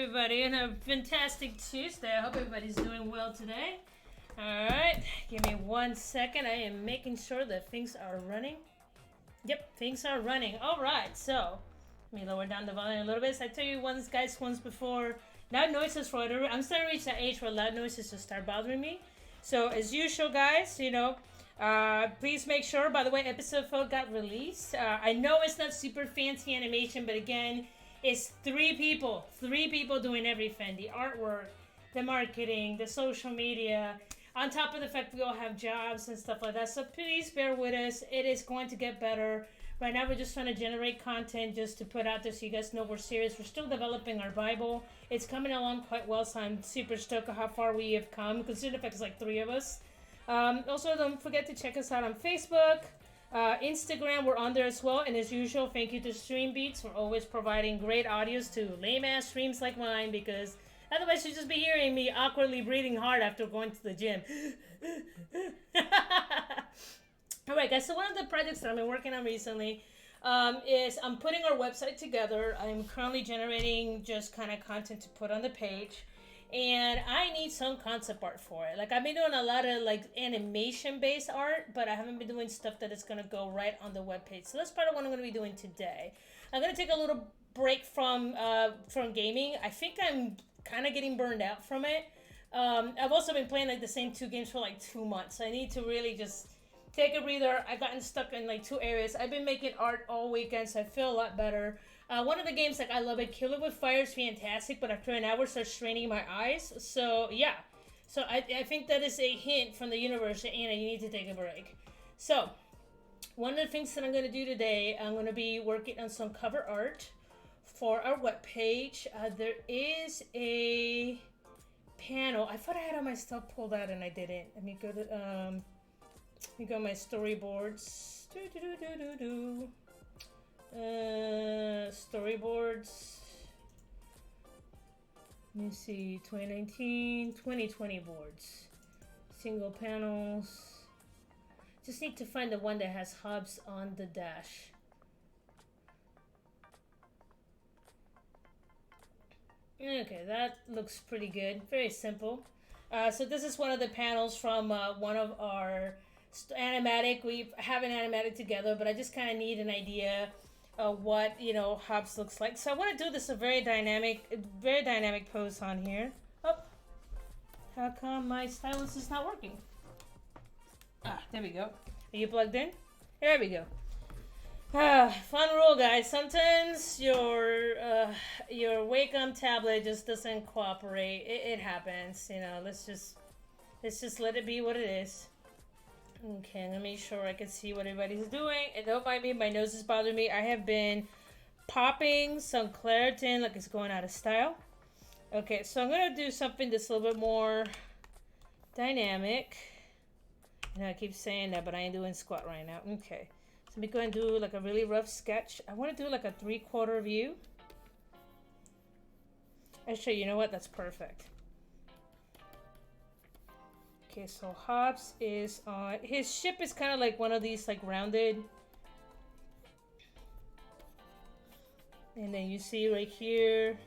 everybody, and a fantastic Tuesday. I hope everybody's doing well today. Alright, give me 1 second. I am making sure that things are running. Yep, things are running. Alright, so let me lower down the volume a little bit. So I tell you once, guys, once before, loud noises for whatever. I'm starting to reach that age where loud noises just start bothering me. So as usual, guys, please make sure, by the way, episode 4 got released. I know it's not super fancy animation, but again, it's three people doing everything. The artwork, the marketing, the social media, on top of the fact we all have jobs and stuff like that. So please bear with us. It is going to get better. Right now we're just trying to generate content just to put out there so you guys know we're serious. We're still developing our Bible. It's coming along quite well, so I'm super stoked on how far we have come. Consider the fact it's like 3 of us. Also, don't forget to check us out on Facebook. Instagram, we're on there as well. And as usual, thank you to Stream Beats for always providing great audios to lame-ass streams like mine, because otherwise you'd just be hearing me awkwardly breathing hard after going to the gym. Alright guys, so one of the projects that I've been working on recently is I'm putting our website together. I'm currently generating just kind of content to put on the page. And I need some concept art for it. Like, I've been doing a lot of like animation-based art, but I haven't been doing stuff that is gonna go right on the webpage. So that's part of what I'm gonna be doing today. I'm gonna take a little break from gaming. I think I'm kind of getting burned out from it. I've also been playing like the same 2 games for like 2 months. So I need to really just take a breather. I've gotten stuck in like 2 areas. I've been making art all weekend, so I feel a lot better. One of the games, like, I love it. Kill It With Fire is fantastic, but after an hour, it starts straining my eyes. So, yeah. So, I think that is a hint from the universe that, Anna, you need to take a break. So, one of the things that I'm going to do today, I'm going to be working on some cover art for our webpage. There is a panel. I thought I had all my stuff pulled out, and I didn't. Let me go to, my storyboards. Storyboards. Let me see, 2019, 2020 boards. Single panels. Just need to find the one that has Hobbes on the dash. Okay, that looks pretty good. Very simple. So this is one of the panels from one of our animatic. We haven't animated together, but I just kind of need an idea what Hobbes looks like. So I want to do this a very dynamic pose on here. Oh, how come my stylus is not working? Ah, there we go. Are you plugged in? There we go. Fun rule, guys. Sometimes your Wacom tablet just doesn't cooperate. It happens. Let's just let it be what it is. Okay, let me make sure I can see what everybody's doing. And don't mind me, my nose is bothering me. I have been popping some Claritin like it's going out of style. Okay, so I'm going to do something that's a little bit more dynamic. I know I keep saying that, but I ain't doing squat right now. Okay, so let me go and do like a really rough sketch. I want to do like a 3/4 view. Actually, you know what? That's perfect. Okay, so Hobbes is on. His ship is kind of like one of these, like, rounded. And then you see right here.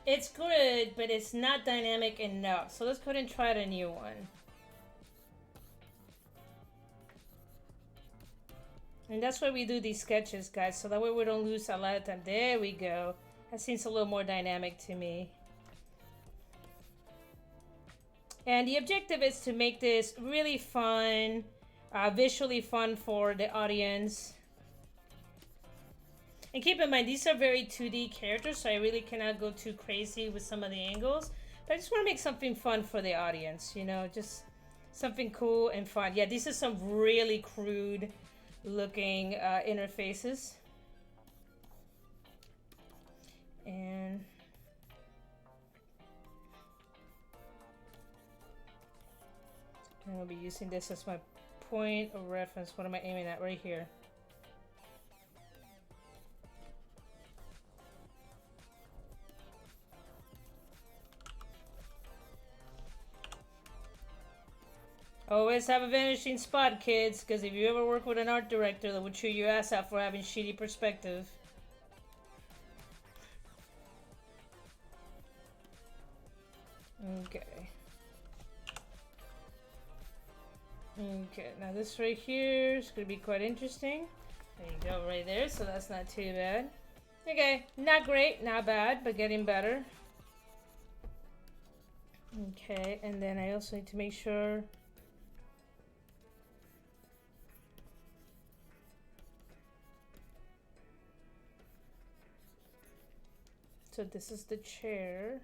It's good, but it's not dynamic enough. So let's go ahead and try a new one. And that's why we do these sketches, guys, so that way we don't lose a lot of time. There we go. That seems a little more dynamic to me. And the objective is to make this really fun, visually fun for the audience. And keep in mind, these are very 2D characters, so I really cannot go too crazy with some of the angles. But I just want to make something fun for the audience, just something cool and fun. Yeah, these are some really crude looking interfaces, and I'll be using this as my point of reference. What am I aiming at? Right here. Always have a vanishing spot, kids, because if you ever work with an art director, that will chew your ass out for having shitty perspective. Okay. Okay, now this right here is going to be quite interesting. There you go, right there, so that's not too bad. Okay, not great, not bad, but getting better. Okay, and then I also need to make sure... So this is the chair.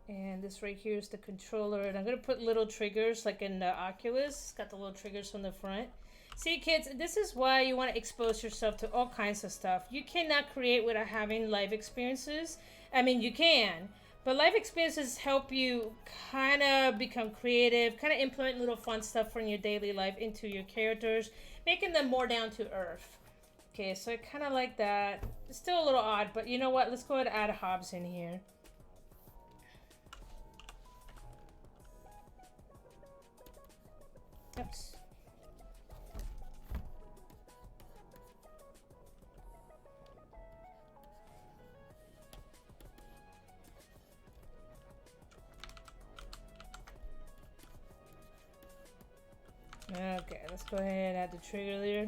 And this right here is the controller. And I'm going to put little triggers like in the Oculus. It's got the little triggers from the front. See, kids, this is why you want to expose yourself to all kinds of stuff. You cannot create without having life experiences. I mean, you can. But life experiences help you kind of become creative, kind of implement little fun stuff from your daily life into your characters, making them more down to earth. Okay, so I kind of like that. It's still a little odd, but you know what? Let's go ahead and add Hobbes in here. Oops. Okay, let's go ahead and add the trigger there.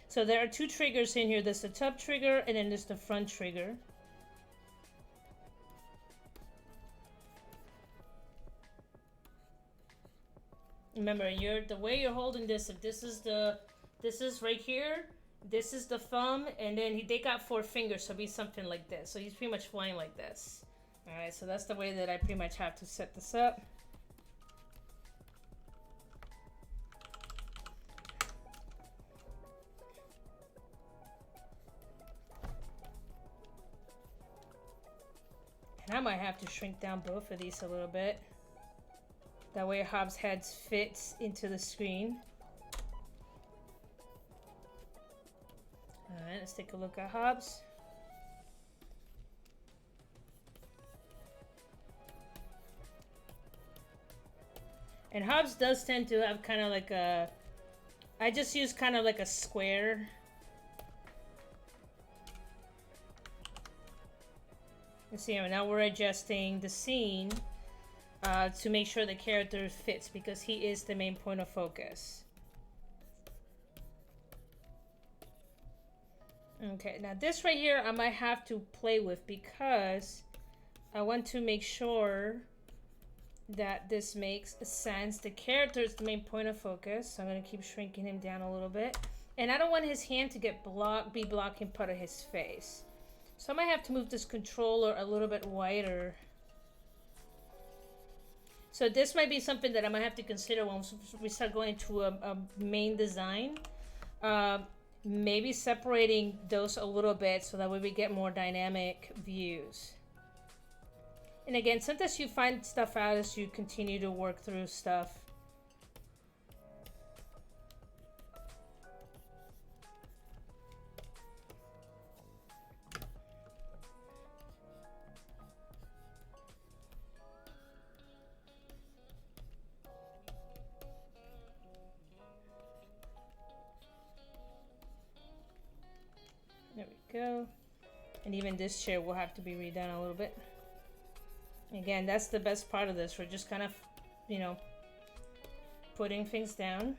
So there are two triggers in here. There's the top trigger and then there's the front trigger. Remember, the way you're holding this, if this is right here, this is the thumb, and then they got 4 fingers, so it'll be something like this. So he's pretty much flying like this. Alright, so that's the way that I pretty much have to set this up. And I might have to shrink down both of these a little bit. That way Hobbes' head fits into the screen. Alright, let's take a look at Hobbes. And Hobbes does tend to have kind of like a... I just use kind of like a square. You see, now we're adjusting the scene to make sure the character fits, because he is the main point of focus. Okay, now this right here I might have to play with, because I want to make sure that this makes sense. The character is the main point of focus, so I'm going to keep shrinking him down a little bit. And I don't want his hand to get be blocking part of his face. So I might have to move this controller a little bit wider. So this might be something that I might have to consider when we start going into a main design. Maybe separating those a little bit so that way we get more dynamic views. And again, sometimes you find stuff out as you continue to work through stuff. There we go. And even this chair will have to be redone a little bit. Again, that's the best part of this. We're just kind of, you know, putting things down.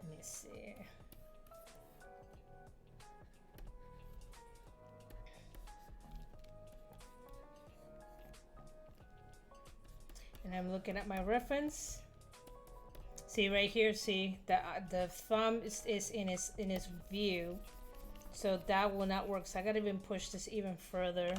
Let me see. And I'm looking at my reference. See right here, see the thumb is in his view, so that will not work. So I gotta even push this even further.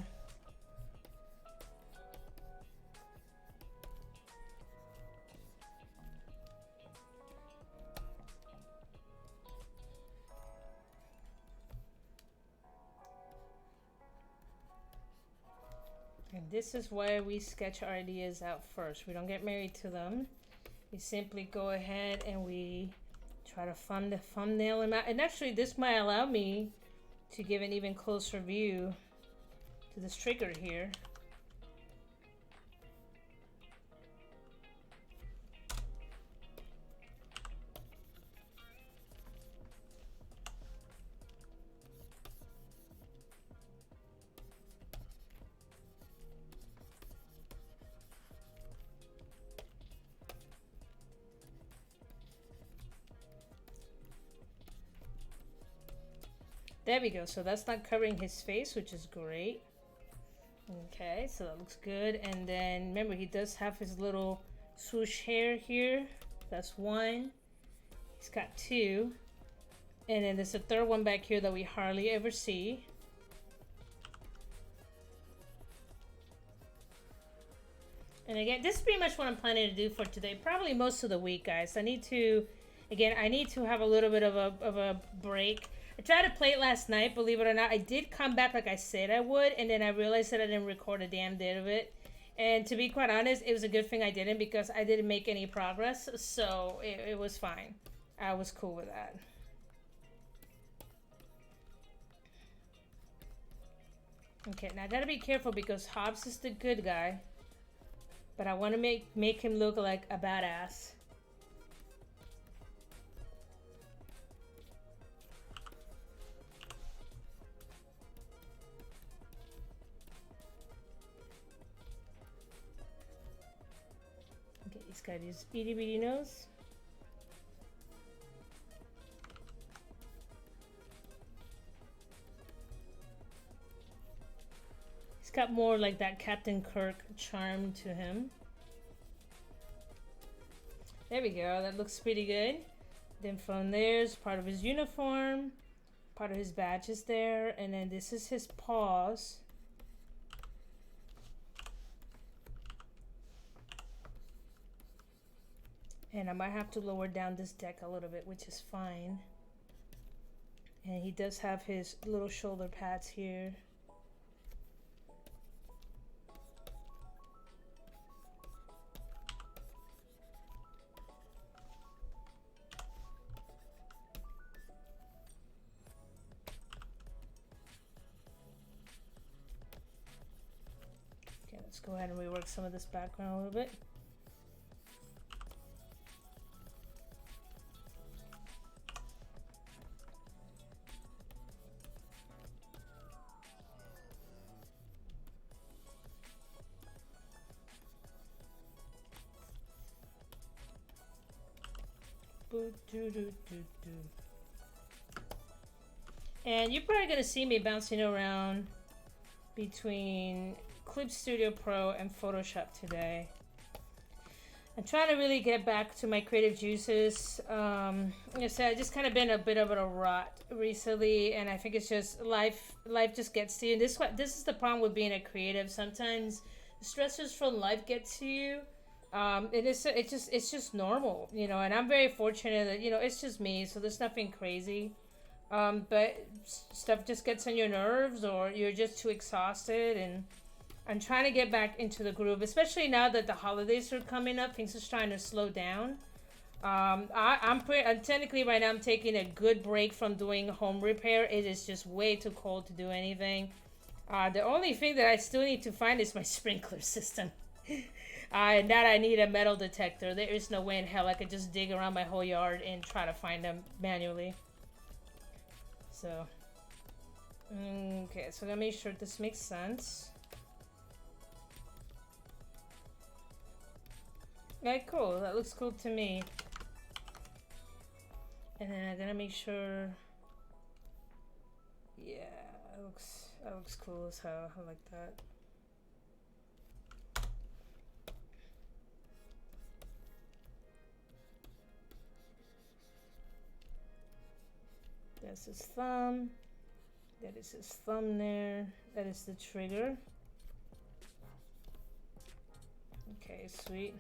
And this is why we sketch our ideas out first. We don't get married to them. We simply go ahead and we Try to thumbnail him out. And actually, this might allow me to give an even closer view to this trigger here. There we go. So that's not covering his face, which is great. Okay, so that looks good. And then remember, he does have his little swoosh hair here. That's one. He's got two. And then there's a third one back here that we hardly ever see. And again, this is pretty much what I'm planning to do for today. Probably most of the week, guys. I need to have a little bit of a break. I tried to play it last night, believe it or not. I did come back like I said I would, and then I realized that I didn't record a damn bit of it. And to be quite honest, it was a good thing I didn't, because I didn't make any progress, so it was fine. I was cool with that. Okay, now I gotta be careful because Hobbes is the good guy, but I want to make him look like a badass. He's got his itty bitty nose. He's got more like that Captain Kirk charm to him. There we go, that looks pretty good. Then from there's part of his uniform, part of his badge is there, and then this is his paws. And I might have to lower down this deck a little bit, which is fine. And he does have his little shoulder pads here. Okay, let's go ahead and rework some of this background a little bit. And you're probably going to see me bouncing around between Clip Studio Pro and Photoshop today. I'm trying to really get back to my creative juices. Like I said, I just kind of been a bit of a rut recently, and I think it's just life just gets to you. This is the problem with being a creative. Sometimes the stressors from life get to you. It's just normal, you know, and I'm very fortunate that, you know, it's just me, so there's nothing crazy. But stuff just gets on your nerves, or you're just too exhausted, and I'm trying to get back into the groove, especially now that the holidays are coming up. Things are trying to slow down. I'm technically right now I'm taking a good break from doing home repair. It is just way too cold to do anything. The only thing that I still need to find is my sprinkler system. And that I need a metal detector. There is no way in hell I could just dig around my whole yard and try to find them manually. So, okay, so let me make sure this makes sense. Okay, cool. That looks cool to me. And then I'm gonna make sure. Yeah, that looks cool as hell. I like that. That's his thumb. That is his thumb there. That is the trigger. Okay, sweet.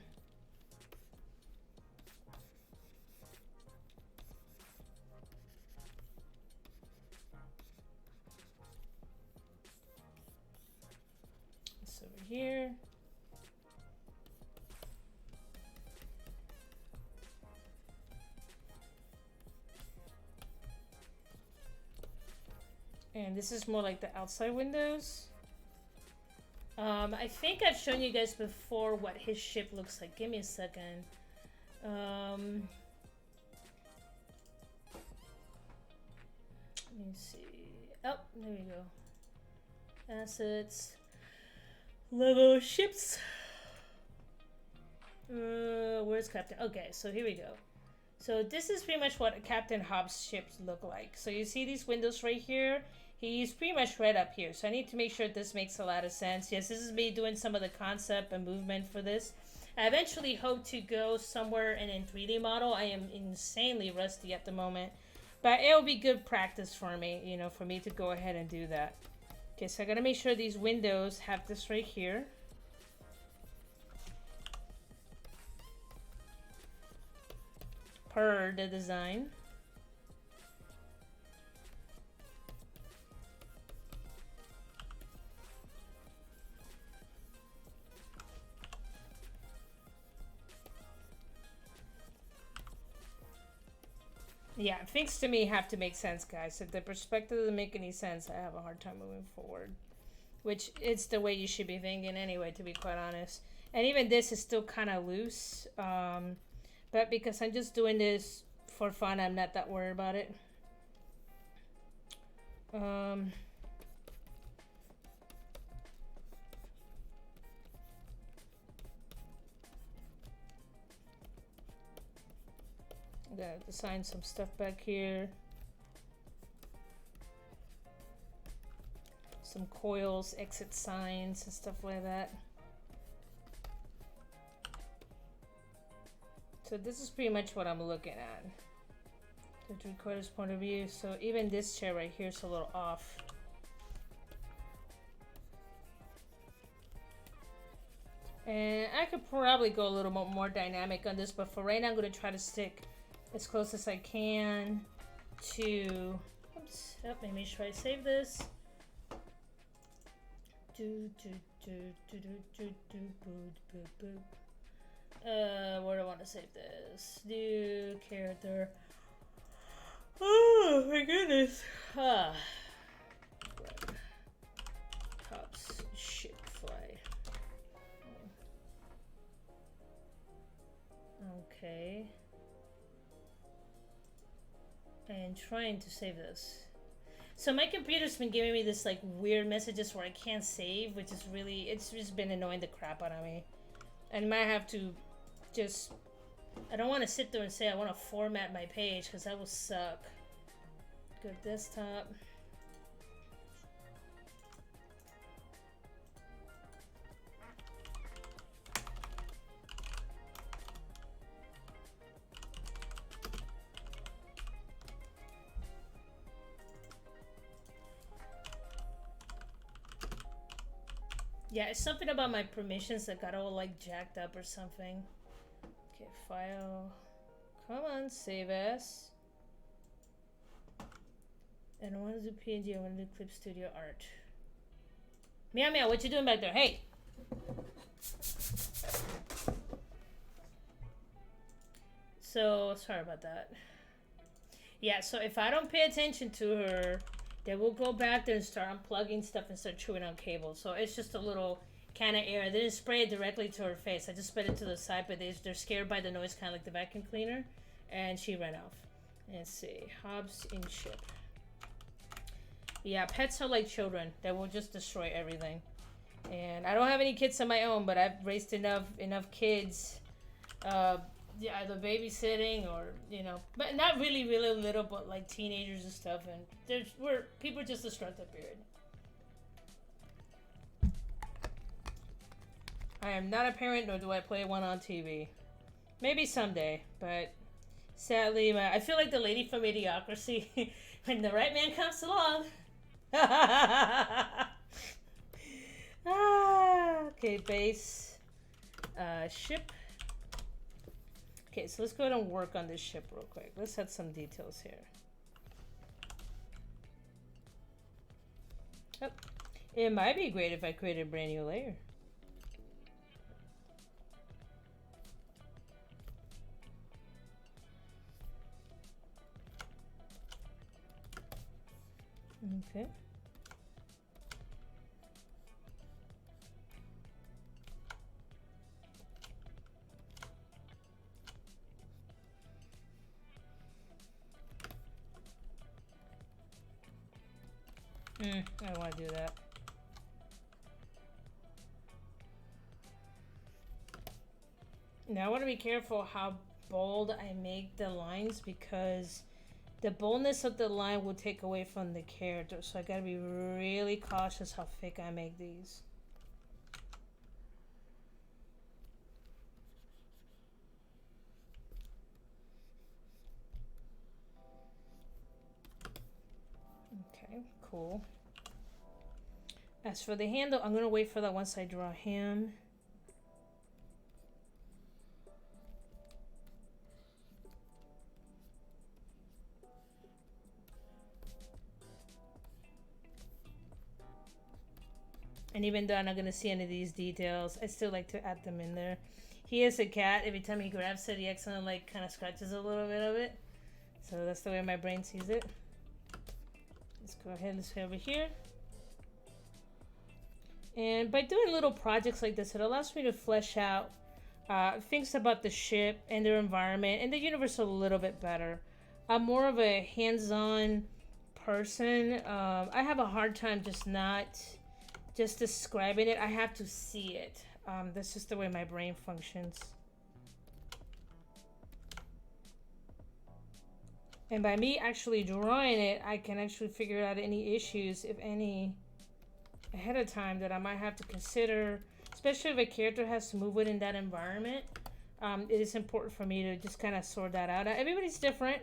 It's over here. And this is more like the outside windows. I think I've shown you guys before what his ship looks like. Give me a second. Let me see. Oh, there we go. Assets. Lego ships. Where's Captain? Okay, so here we go. So this is pretty much what Captain Hobbes' ships look like. So you see these windows right here? He's pretty much right up here. So I need to make sure this makes a lot of sense. Yes, this is me doing some of the concept and movement for this. I eventually hope to go somewhere in a 3D model. I am insanely rusty at the moment. But it'll be good practice for me, you know, for me to go ahead and do that. Okay, so I gotta make sure these windows have this right here. Per the design. Yeah, things to me have to make sense, guys. If the perspective doesn't make any sense, I have a hard time moving forward. Which, it's the way you should be thinking anyway, to be quite honest. And even this is still kind of loose. But because I'm just doing this for fun, I'm not that worried about it. I'm gonna design some stuff back here. Some coils, exit signs, and stuff like that. So this is pretty much what I'm looking at. The three-quarters point of view. So even this chair right here is a little off. And I could probably go a little more dynamic on this, but for right now I'm going to try to stick as close as I can to... Oops, oh, let me try to save this. Where do I want to save this? New character. Oh my goodness. Hobbes ship fly. Okay. And trying to save this. So my computer's been giving me this like weird messages where I can't save, which is really, it's just been annoying the crap out of me. And might have to just, I don't want to sit there and say I want to format my page because that will suck. Go desktop. Yeah, it's something about my permissions that got all like jacked up or something. Okay, file. Come on, save as. And I want to do PNG, I want to do Clip Studio Art. Meow meow, what you doing back there? Hey! So, sorry about that. Yeah, so if I don't pay attention to her, they will go back there and start unplugging stuff and start chewing on cables. So it's just a little kind of air. I didn't spray it directly to her face. I just spread it to the side, but they're scared by the noise, kind of like the vacuum cleaner. And she ran off. Let's see. Hobbes in ship. Yeah, pets are like children. They will just destroy everything. And I don't have any kids of my own, but I've raised enough kids. Yeah, either babysitting or, you know, but not really little, but like teenagers and stuff. And people just destructive, period. I am not a parent, nor do I play one on TV. Maybe someday, but sadly, I feel like the lady from Idiocracy. When the right man comes along. Okay, base. Ship. Okay, so let's go ahead and work on this ship real quick. Let's add some details here. Oh, it might be great if I created a brand new layer. Okay. I don't want to do that. Now I want to be careful how bold I make the lines, because the boldness of the line will take away from the character. So I gotta be really cautious how thick I make these. Okay, cool. As for the handle, I'm gonna wait for that once I draw him. And even though I'm not going to see any of these details, I still like to add them in there. He is a cat. Every time he grabs it, he accidentally like kind of scratches a little bit of it. So that's the way my brain sees it. Let's go ahead, let's go over here. And by doing little projects like this, it allows me to flesh out things about the ship and their environment and the universe a little bit better. I'm more of a hands-on person. I have a hard time just describing it. I have to see it. That's just the way my brain functions. And by me actually drawing it, I can actually figure out any issues, if any, ahead of time that I might have to consider, especially if a character has to move within that environment. It is important for me to just kind of sort that out. Everybody's different.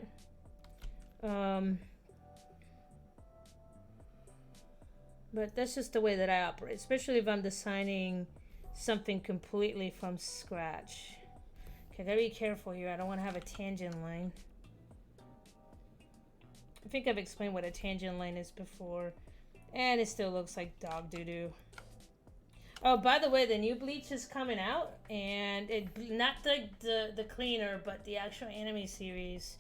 But that's just the way that I operate, especially if I'm designing something completely from scratch. Okay, I gotta be careful here. I don't want to have a tangent line. I think I've explained what a tangent line is before, and it still looks like dog doo-doo. Oh, by the way, the new Bleach is coming out, and not the cleaner, but the actual anime series.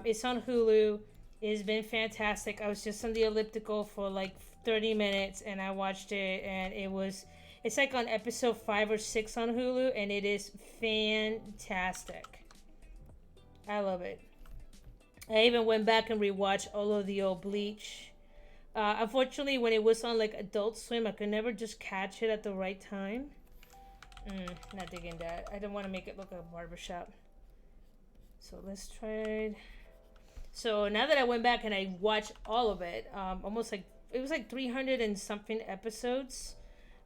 It's on Hulu. It's been fantastic. I was just on the elliptical for like 30 minutes and I watched it, and it's like on episode 5 or 6 on Hulu, and it is fantastic. I love it. I even went back and rewatched all of the old Bleach. Unfortunately, when it was on like Adult Swim, I could never just catch it at the right time. Not digging that. I don't want to make it look like a barbershop. So let's try it. So now that I went back and I watched all of it, almost like it was like 300 and something episodes,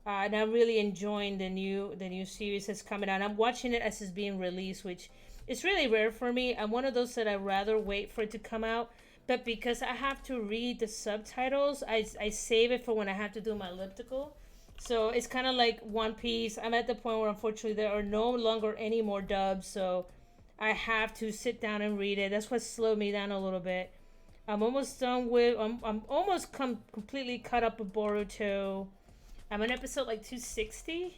and I'm really enjoying the new series that's coming out. I'm watching it as it's being released, which is really rare for me. I'm one of those that I'd rather wait for it to come out, but because I have to read the subtitles, I save it for when I have to do my elliptical. So it's kind of like One Piece. I'm at the point where unfortunately there are no longer any more dubs, so I have to sit down and read it. That's what slowed me down a little bit. I'm almost done with. I'm almost completely caught up with Boruto. I'm on episode like 260.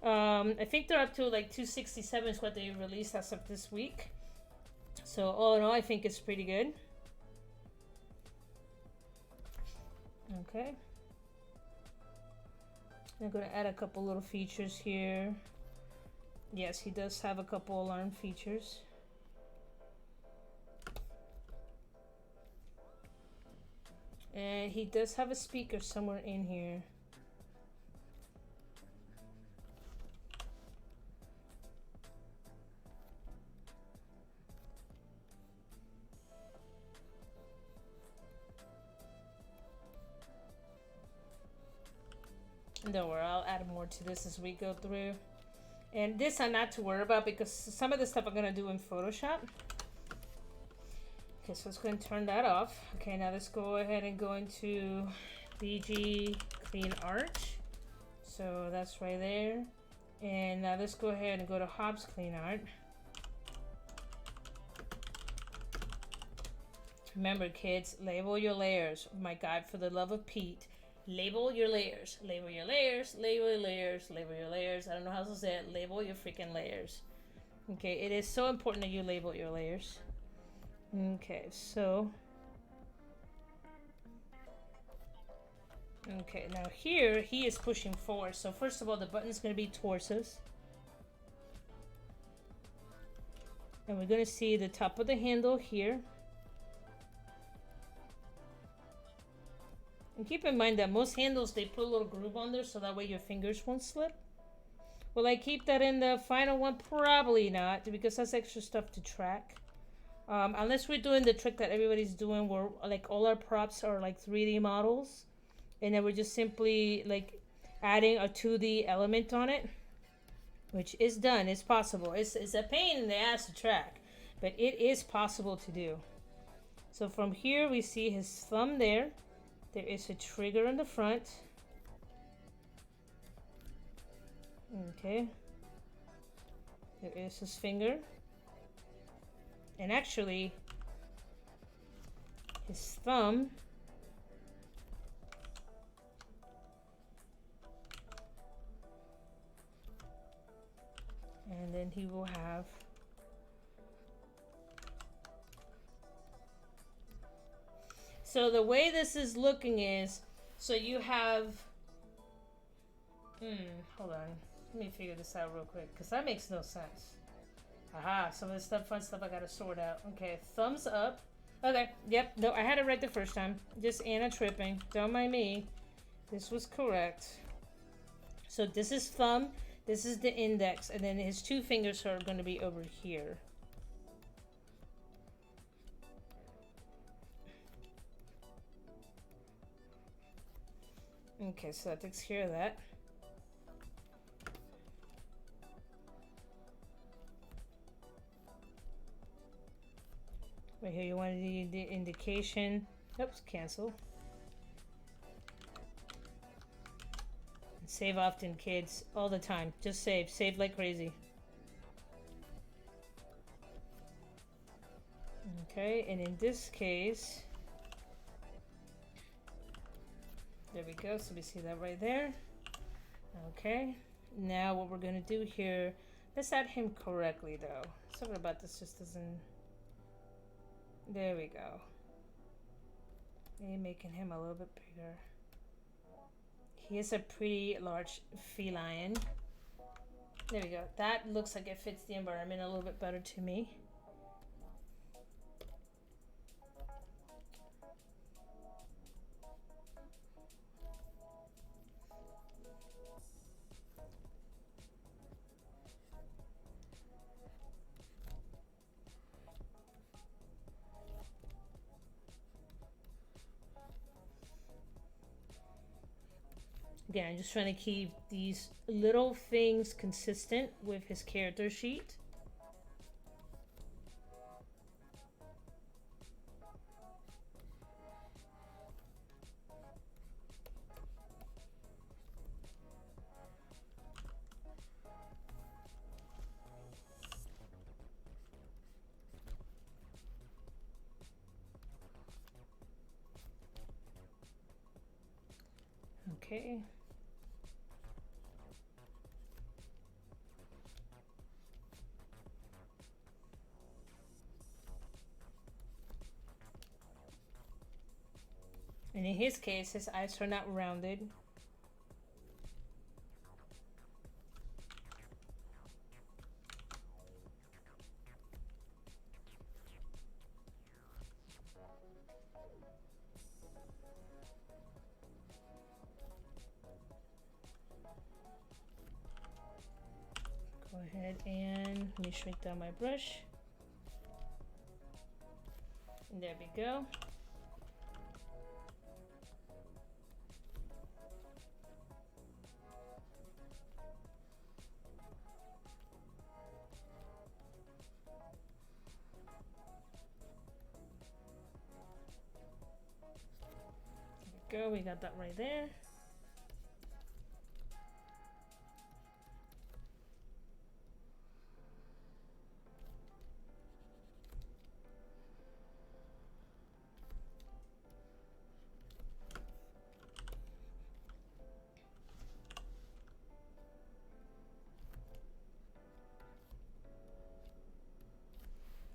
I think they're up to like 267 is what they released as of this week. So all in all, I think it's pretty good. Okay. I'm gonna add a couple little features here. Yes, he does have a couple alarm features. And he does have a speaker somewhere in here. Don't worry, I'll add more to this as we go through. And this I'm not to worry about because some of the stuff I'm going to do in Photoshop. Okay, so let's go and turn that off. Okay, now let's go ahead and go into BG Clean Art. So that's right there. And now let's go ahead and go to Hobbes Clean Art. Remember, kids, label your layers. My guide for the love of Pete. Label your layers. Label your layers. Label your layers. Label your layers. I don't know how to say it. Label your freaking layers. Okay, it is so important that you label your layers. Okay, so. Okay, now here he is pushing forward. So first of all, the button is going to be towards us. And we're going to see the top of the handle here. And keep in mind that most handles, they put a little groove on there so that way your fingers won't slip. Will I keep that in the final one? Probably not, because that's extra stuff to track. Unless we're doing the trick that everybody's doing where like all our props are like 3D models. And then we're just simply like adding a 2D element on it. Which is done. It's possible. It's a pain in the ass to track. But it is possible to do. So from here we see his thumb there. There is a trigger in the front. Okay. There is his finger. And actually, his thumb and then he will have so the way this is looking is so you have hold on. Let me figure this out real quick, because that makes no sense. Aha, some of the stuff, fun stuff I gotta sort out. Okay, thumbs up. Okay, yep, no, I had it right the first time. Just Anna tripping. Don't mind me. This was correct. So this is thumb, this is the index, and then his two fingers are gonna be over here. Okay, so that takes care of that. Right here, you want the indication. Oops, cancel. And save often, kids. All the time. Just save. Save like crazy. Okay, and in this case... There we go. So we see that right there. Okay. Now what we're going to do here... Let's add him correctly, though. Something about this just doesn't... There we go. Maybe making him a little bit bigger. He is a pretty large feline. There we go. That looks like it fits the environment a little bit better to me. Again, I'm just trying to keep these little things consistent with his character sheet. Okay. And in his case, his eyes are not rounded. Go ahead and let me shrink down my brush. And there we go. Go, we got that right there.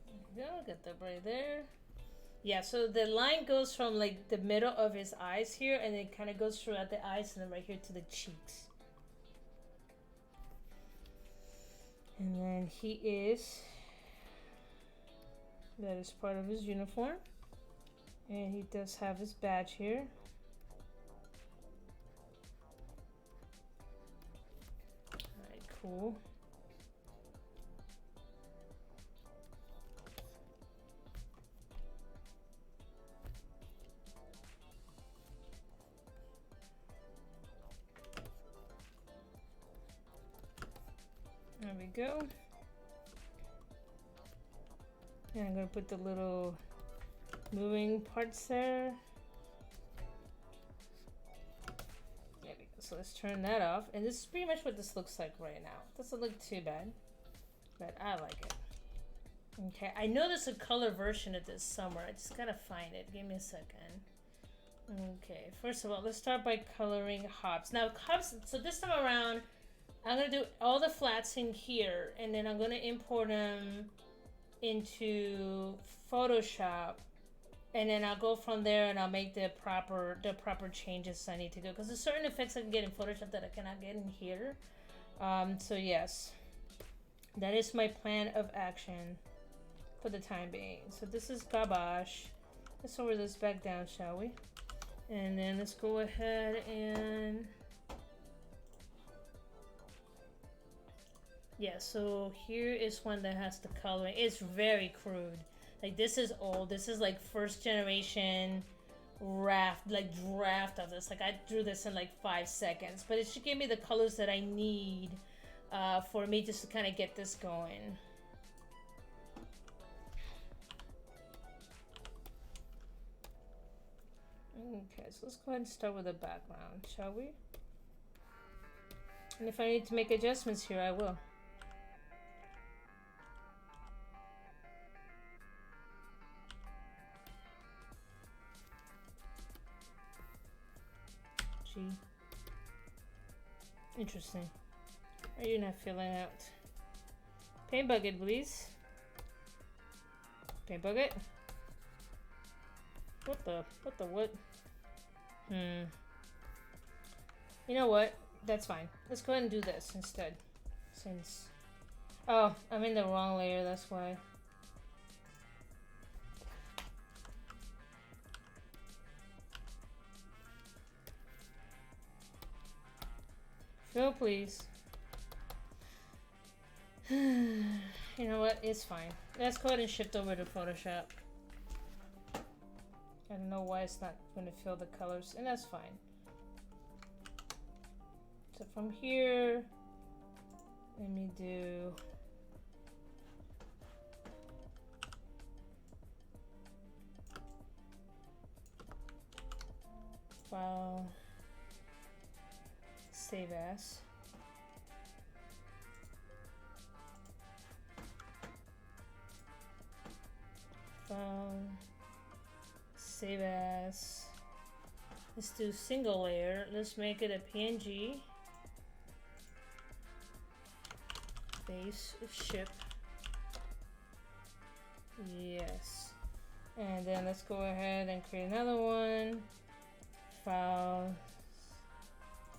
There we go, got that right there. Yeah, so the line goes from like the middle of his eyes here, and it kind of goes throughout the eyes and then right here to the cheeks. And then he is, that is part of his uniform. And he does have his badge here. cool. There we go. And I'm gonna put the little moving parts there. There we go. So let's turn that off. And this is pretty much what this looks like right now. Doesn't look too bad, but I like it. Okay, I know there's a color version of this somewhere. I just gotta find it. Give me a second. Okay, first of all, let's start by coloring Hobbes. Now, Hobbes, so this time around, I'm gonna do all the flats in here, and then I'm gonna import them into Photoshop, and then I'll go from there and I'll make the proper changes I need to do, because there's certain effects I can get in Photoshop that I cannot get in here. So yes, that is my plan of action for the time being. So this is garbage. Let's lower this back down, shall we? And then let's go ahead and yeah, so here is one that has the coloring. It's very crude. Like, this is old. This is like first generation draft of this. Like, I drew this in like 5 seconds, but it should give me the colors that I need for me just to kind of get this going. Okay, so let's go ahead and start with the background, shall we? And if I need to make adjustments here, I will. Gee. Interesting. Are you not filling out? Paint bucket, please. Paint bucket? What the what? You know what? That's fine. Let's go ahead and do this instead. Since... oh, I'm in the wrong layer, that's why. Fill, please. You know what? It's fine. Let's go ahead and shift over to Photoshop. I don't know why it's not going to fill the colors, and that's fine. So from here, let me do... file, save as. File, save as. Let's do single layer. Let's make it a PNG. Base ship. Yes. And then let's go ahead and create another one. File,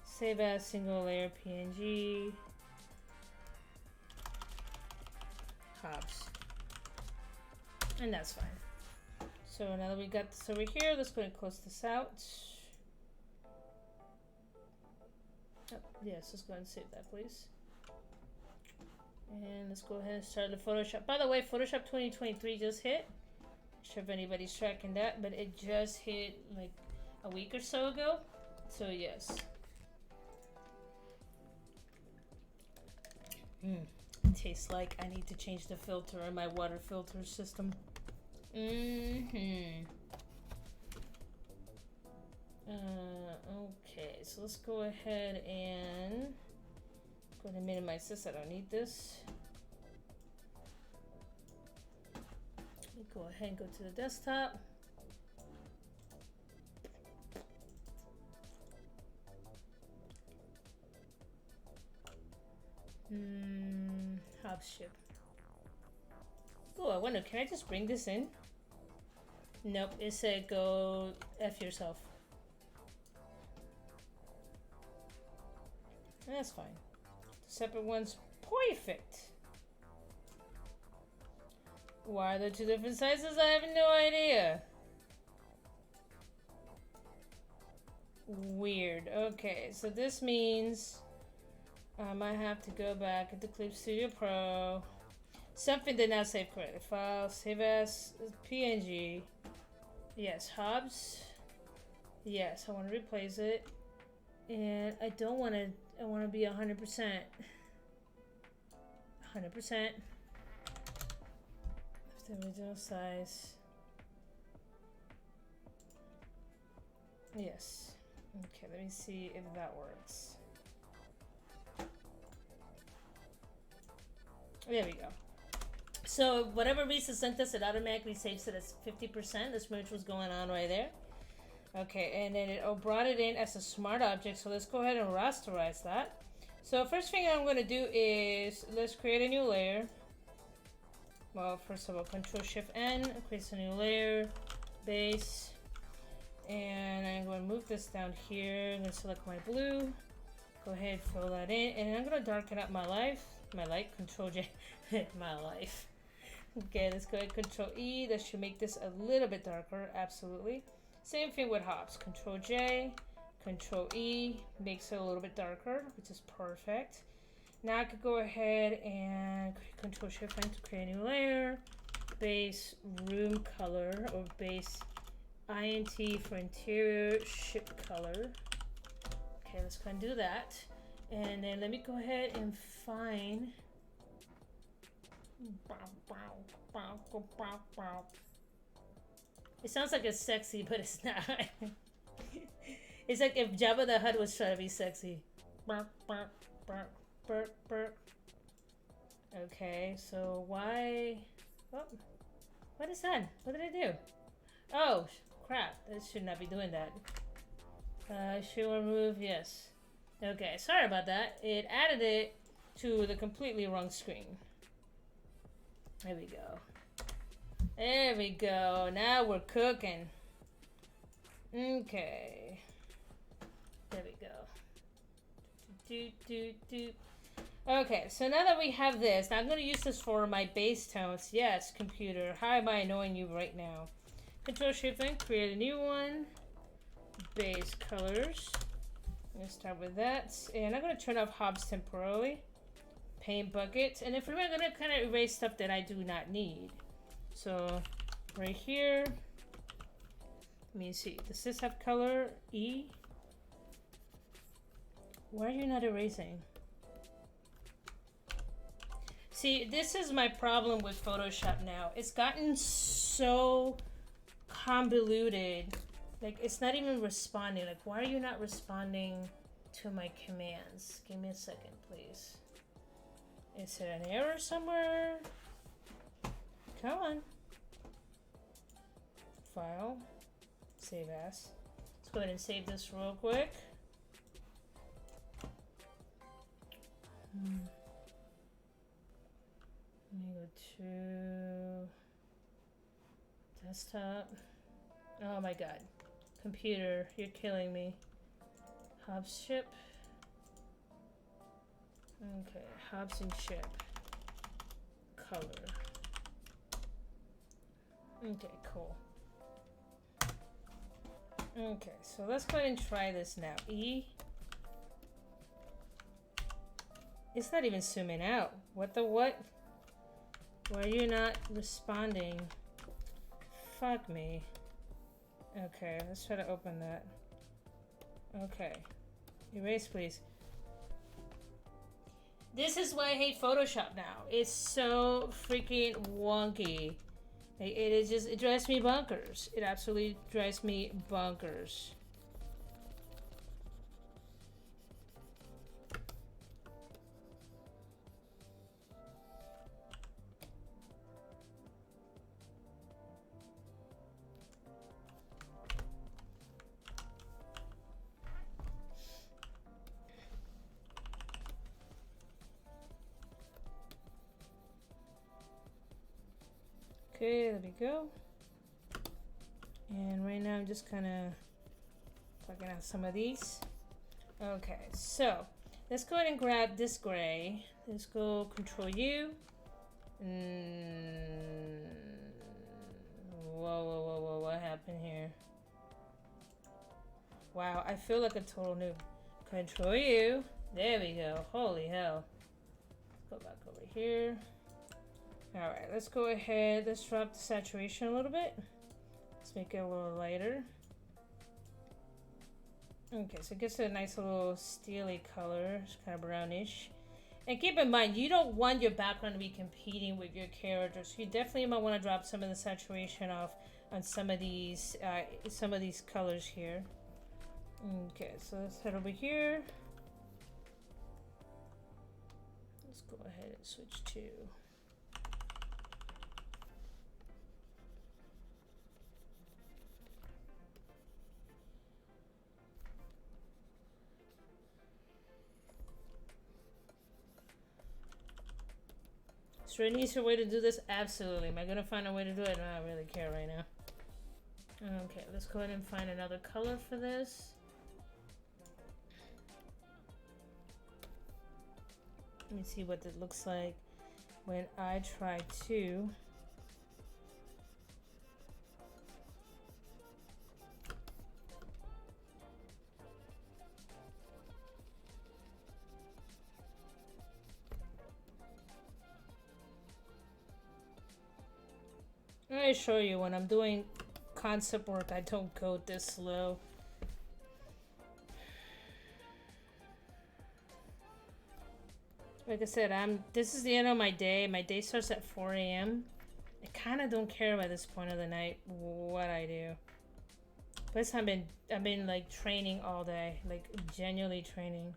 save as, single layer PNG. Hobbes. And that's fine. So now that we got this over here, let's go and close this out. Oh, yes, let's go ahead and save that, please. And let's go ahead and start the Photoshop. By the way, Photoshop 2023 just hit. Not sure if anybody's tracking that, but it just hit like a week or so ago. So yes. It tastes like I need to change the filter in my water filter system. Okay, so let's go ahead and minimize this. I don't need this. Let me go ahead and go to the desktop. Hobbes ship. Oh, I wonder, can I just bring this in? Nope, it said go F yourself. That's fine. Separate ones, perfect. Why are there two different sizes? I have no idea. Weird. Okay, so this means I might have to go back into Clip Studio Pro. Something did not save correctly. File, save as PNG. Yes, Hobbes. Yes, I want to replace it. And I don't want to, I want to be 100%. 100%. The original size. Yes. Okay, let me see if that works. There we go. So whatever reason sent us, it automatically saves it as 50%. This merge was going on right there. Okay, and then it brought it in as a smart object. So let's go ahead and rasterize that. So first thing I'm going to do is let's create a new layer. Well, first of all, Control Shift N creates a new layer, base, and I'm going to move this down here. I'm going to select my blue. Go ahead, fill that in, and I'm going to darken up my light. Control J, my life. Okay, let's go ahead, Control E. That should make this a little bit darker, absolutely. Same thing with Hobbes. Control J, Control E, makes it a little bit darker, which is perfect. Now I could go ahead and Control Shift N to create a new layer. Base room color, or base INT for interior ship color. Okay, let's go and do that. And then let me go ahead and find. It sounds like it's sexy, but it's not. It's like if Jabba the Hutt was trying to be sexy. Okay, so why? Oh, what is that? What did I do? Oh, crap. I should not be doing that. Should remove, yes. Okay, sorry about that. It added it to the completely wrong screen. There we go. There we go. Now we're cooking. Okay. There we go. Okay, so now that we have this, now I'm going to use this for my base tones. Yes, computer. How am I annoying you right now? Control Shift and create a new one. Base colors. Let's start with that. And I'm going to turn off Hobbes temporarily. Paint buckets. And if we're going to kind of erase stuff that I do not need. So right here. Let me see. Does this have color? E? Why are you not erasing? See, this is my problem with Photoshop now. It's gotten so convoluted. Like, it's not even responding. Like, why are you not responding to my commands? Give me a second, please. Is there an error somewhere? Come on. File. Save as. Let's go ahead and save this real quick. Let me go to desktop. Oh my god. Computer, you're killing me. Hobbes ship. Okay, Hobbes and ship. Color. Okay, cool. Okay, so let's go ahead and try this now. E. It's not even zooming out. What the what? Why are you not responding? Fuck me. Okay, let's try to open that. Okay. Erase, please. This is why I hate Photoshop now. It's so freaking wonky. It drives me bonkers. It absolutely drives me bonkers. Okay, there we go. And right now I'm just kind of plugging out some of these. Okay, so let's go ahead and grab this gray. Let's go Control U. Whoa, what happened here? Wow, I feel like a total noob. Control U. There we go. Holy hell. Let's go back over here. Alright, let's go ahead. Let's drop the saturation a little bit. Let's make it a little lighter. Okay, so it gets a nice little steely color. It's kind of brownish. And keep in mind, you don't want your background to be competing with your character. So you definitely might want to drop some of the saturation off on some of these colors here. Okay, so let's head over here. Let's go ahead and switch to is there an easier way to do this? Absolutely. Am I gonna find a way to do it? No, I don't really care right now. Okay, let's go ahead and find another color for this. Let me see what it looks like when I try to I show you when I'm doing concept work, I don't go this slow. Like I said, this is the end of my day. My day starts at 4 a.m. I kind of don't care by this point of the night what I do. Plus, I've been like training all day, like genuinely training.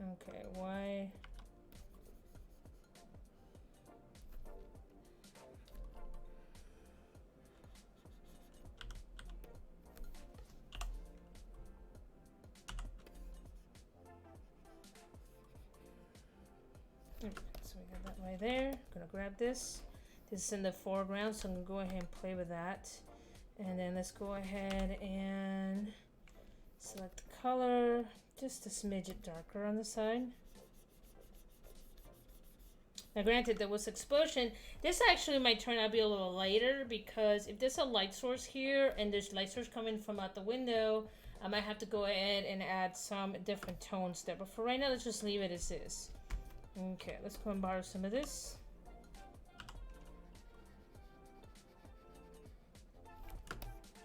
Okay, why? Okay, so we got that right there. I'm gonna grab this. This is in the foreground, so I'm gonna go ahead and play with that. And then let's go ahead and select the color, just a smidget darker on the side. Now granted, there was explosion. This actually might turn out to be a little lighter because if there's a light source here and there's light source coming from out the window, I might have to go ahead and add some different tones there. But for right now, let's just leave it as is. Okay, let's go and borrow some of this.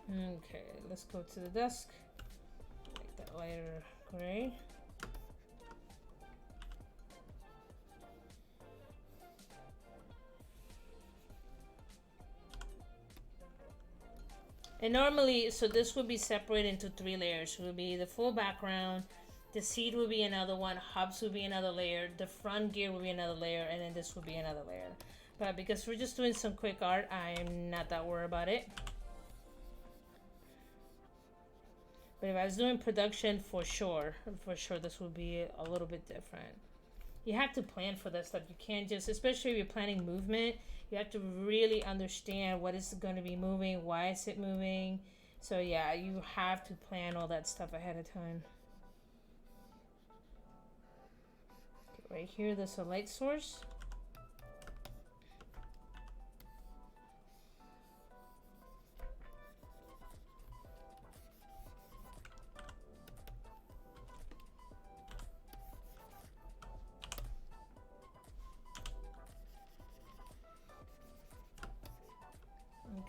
Okay, let's go to the dusk. Make that lighter gray. And normally, so this would be separated into 3 layers. It would be the full background, the seat would be another one, Hobbes would be another layer, the front gear would be another layer, and then this would be another layer. But because we're just doing some quick art, I'm not that worried about it. But if I was doing production, for sure this would be a little bit different. You have to plan for that stuff. You can't just, especially if you're planning movement, you have to really understand what is going to be moving, why is it moving. So yeah, you have to plan all that stuff ahead of time. Okay, right here, there's a light source.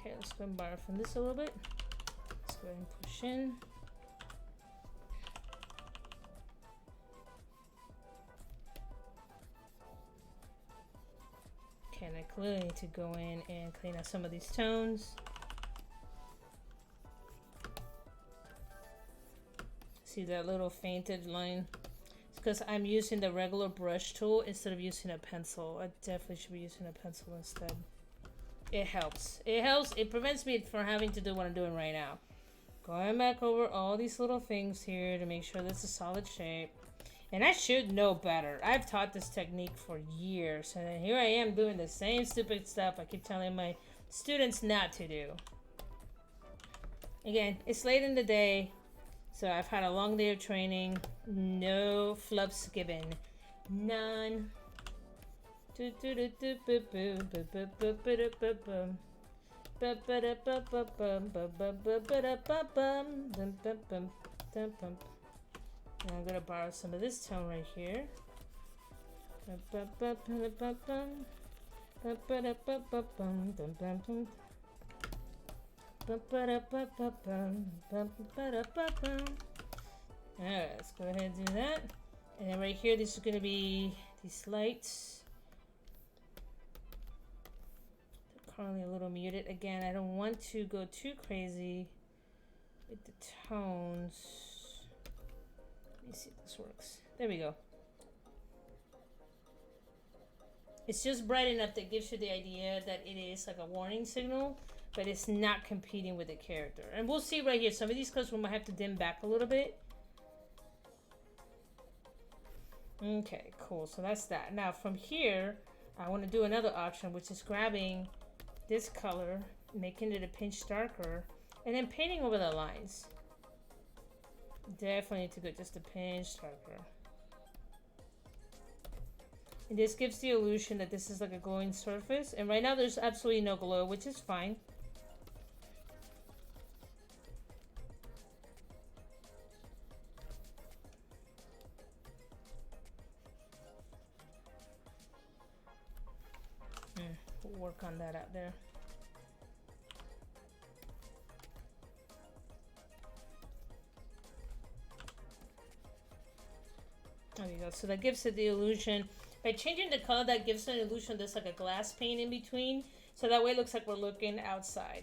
Okay, let's go and borrow from this a little bit. Let's go ahead and push in. Okay, and I clearly need to go in and clean up some of these tones. See that little fainted line? It's because I'm using the regular brush tool instead of using a pencil. I definitely should be using a pencil instead. It helps. It helps. It prevents me from having to do what I'm doing right now. Going back over all these little things here to make sure this is a solid shape. And I should know better. I've taught this technique for years. And here I am doing the same stupid stuff I keep telling my students not to do. Again, it's late in the day. So I've had a long day of training. No fluffs given. None. And I'm gonna borrow some of this tone right here. Alright, let's go ahead and do that. And then right here, this is going to be these lights. They're currently a little muted. Again, I don't want to go too crazy with the tones. Let me see if this works. There we go. It's just bright enough that gives you the idea that it is like a warning signal, but it's not competing with the character. And we'll see right here, some of these colors we might have to dim back a little bit. Okay, cool. So that's that. Now from here, I want to do another option, which is grabbing this color, making it a pinch darker, and then painting over the lines. Definitely need to go just a pinch darker. And this gives the illusion that this is like a glowing surface. And right now there's absolutely no glow, which is fine. We'll work on that out there. There we go. So that gives it the illusion. By changing the color, that gives an illusion there's like a glass pane in between. So that way it looks like we're looking outside.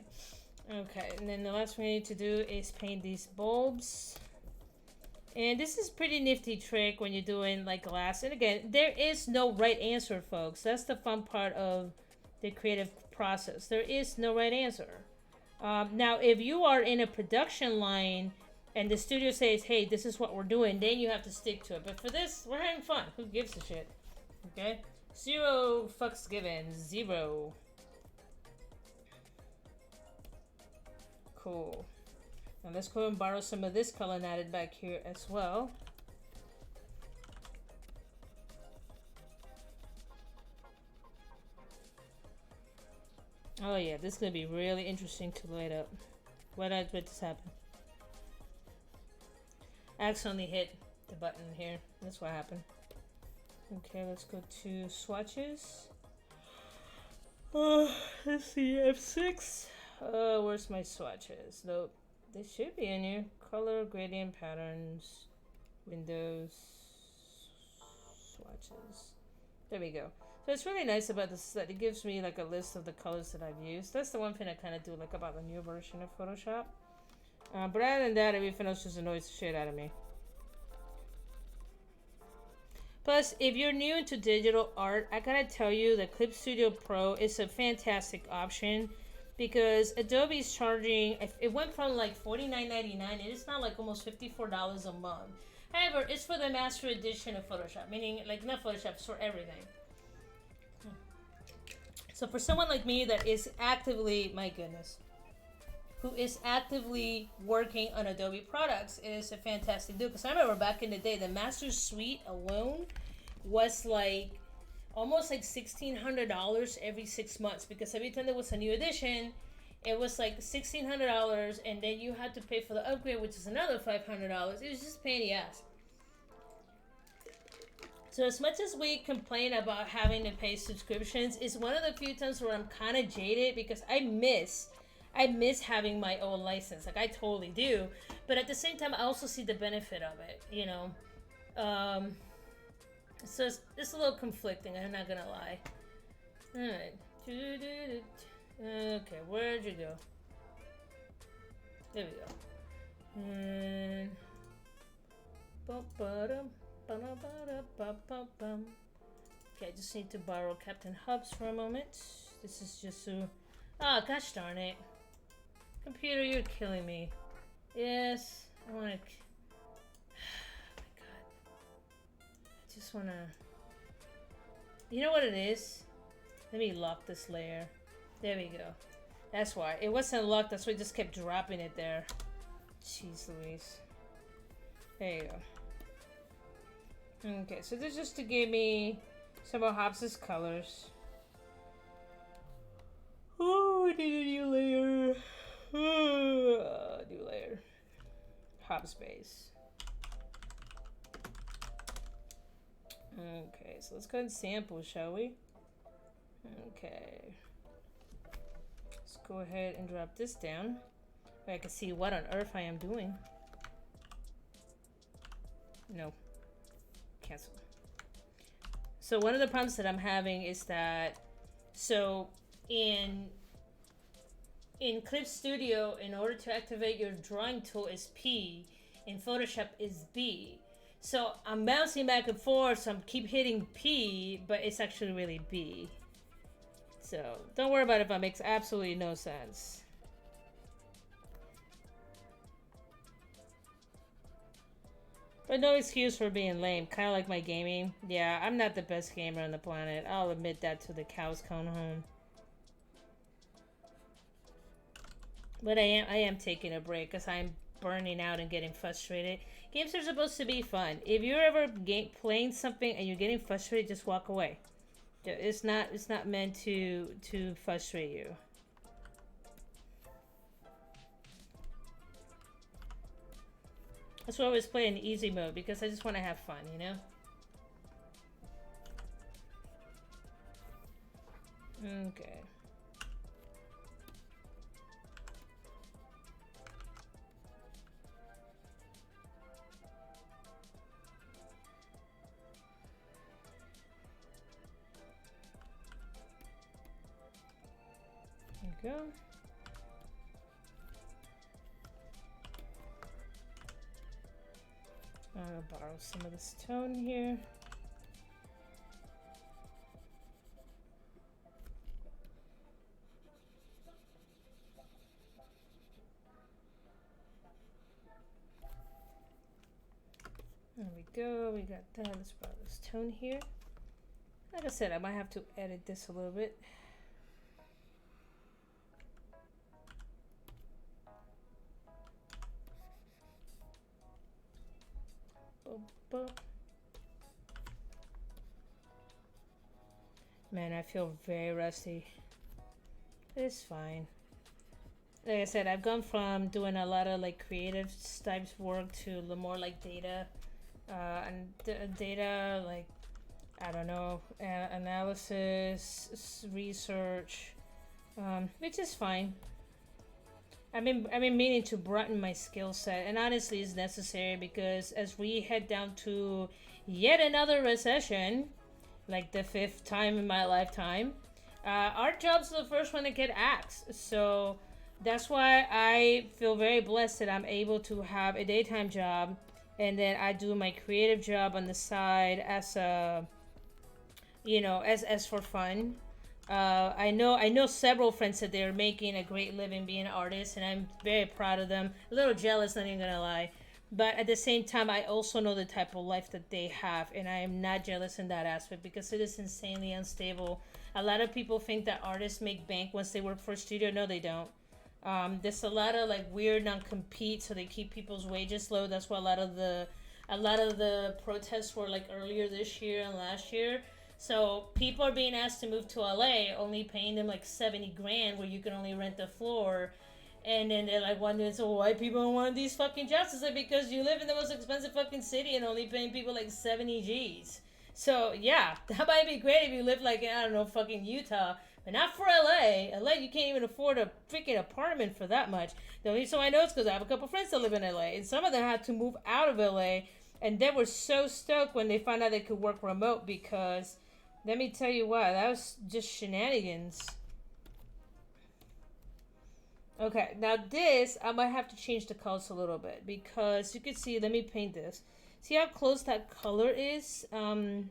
Okay, and then the last thing we need to do is paint these bulbs. And this is pretty nifty trick when you're doing like glass. And again, there is no right answer, folks. That's the fun part of the creative process. There is no right answer. Now, if you are in a production line and the studio says, hey, this is what we're doing, then you have to stick to it. But for this, we're having fun. Who gives a shit? Okay? 0 fucks given. 0. Cool. Now let's go and borrow some of this color and add it back here as well. Oh yeah, this is gonna be really interesting to light up. Why did this happen? I accidentally hit the button here. That's what happened. Okay, let's go to swatches. Let's see, F6. Where's my swatches? Nope. They should be in here. Color, gradient patterns, windows, swatches. There we go. So it's really nice about this that it gives me like a list of the colors that I've used. That's the one thing I kind of do like about the new version of Photoshop. But other than that, everything else just annoys the shit out of me. Plus, if you're new into digital art, I gotta tell you that Clip Studio Pro is a fantastic option because Adobe's charging, it went from like $49.99, it is now like almost $54 a month. However, it's for the master edition of Photoshop, meaning like not Photoshop, it's for everything. So for someone like me that is actively, my goodness, who is actively working on Adobe products, it is a fantastic deal. Because I remember back in the day, the Master Suite alone was like almost like $1,600 every 6 months. Because every time there was a new edition, it was like $1,600, and then you had to pay for the upgrade, which is another $500. It was just a pain in the ass. So as much as we complain about having to pay subscriptions, it's one of the few times where I'm kind of jaded because I miss having my own license. Like I totally do. But at the same time, I also see the benefit of it, you know. So it's a little conflicting, I'm not gonna lie. Alright. Okay, where'd you go? There we go. And okay, I just need to borrow Captain Hobbes for a moment. This is just so... Oh, gosh darn it. Computer, you're killing me. Yes, I want to... Oh my god. I just want to... You know what it is? Let me lock this layer. There we go. That's why. It wasn't locked, that's why I just kept dropping it there. Jeez Louise. There you go. Okay, so this is just to give me some of Hobbes' colors. Oh, I need a new layer. New layer. Hobbes base. Okay, so let's go and sample, shall we? Okay. Let's go ahead and drop this down. I can see what on earth I am doing. No. Cancel. So one of the problems that I'm having is that, so in Clip Studio, in order to activate your drawing tool is P, in Photoshop is B. So I'm bouncing back and forth, so I keep hitting P, but it's actually really B. So don't worry about it if that makes absolutely no sense. But no excuse for being lame, kind of like my gaming. Yeah, I'm not the best gamer on the planet. I'll admit that to the cows come home. But I am taking a break because I'm burning out and getting frustrated. Games are supposed to be fun. If you're ever playing something and you're getting frustrated, just walk away. It's not meant to frustrate you. That's why I always play in easy mode, because I just want to have fun, you know? Okay. There you go. I'll borrow some of this tone here. There we go. We got that. Let's borrow this tone here. Like I said, I might have to edit this a little bit. Man, I feel very rusty. It's fine. Like I said, I've gone from doing a lot of like creative types work to the more like data, data like, I don't know, analysis, research, which is fine. I've been meaning to broaden my skill set, and honestly, it's necessary because as we head down to yet another recession, like the 5th time in my lifetime, our job's the first one to get axed. So that's why I feel very blessed that I'm able to have a daytime job, and then I do my creative job on the side as a, you know, as for fun. I know several friends that they're making a great living being artists, and I'm very proud of them. A little jealous, not even gonna lie. But at the same time, I also know the type of life that they have, and I am not jealous in that aspect because it is insanely unstable. A lot of people think that artists make bank once they work for a studio. No, they don't. There's a lot of like weird non-compete, so they keep people's wages low. That's why a lot of the protests were like earlier this year and last year. So people are being asked to move to LA, only paying them like 70 grand, where you can only rent the floor. And then they're like wondering, so why people don't want these fucking jobs? It's like, because you live in the most expensive fucking city and only paying people like 70 G's. So yeah, that might be great if you live like, I don't know, fucking Utah. But not for LA. LA, you can't even afford a freaking apartment for that much. The only reason I know is because I have a couple friends that live in LA. And some of them had to move out of LA. And they were so stoked when they found out they could work remote because, let me tell you what, that was just shenanigans. Okay, now this, I might have to change the colors a little bit because you can see, let me paint this. See how close that color is? It's a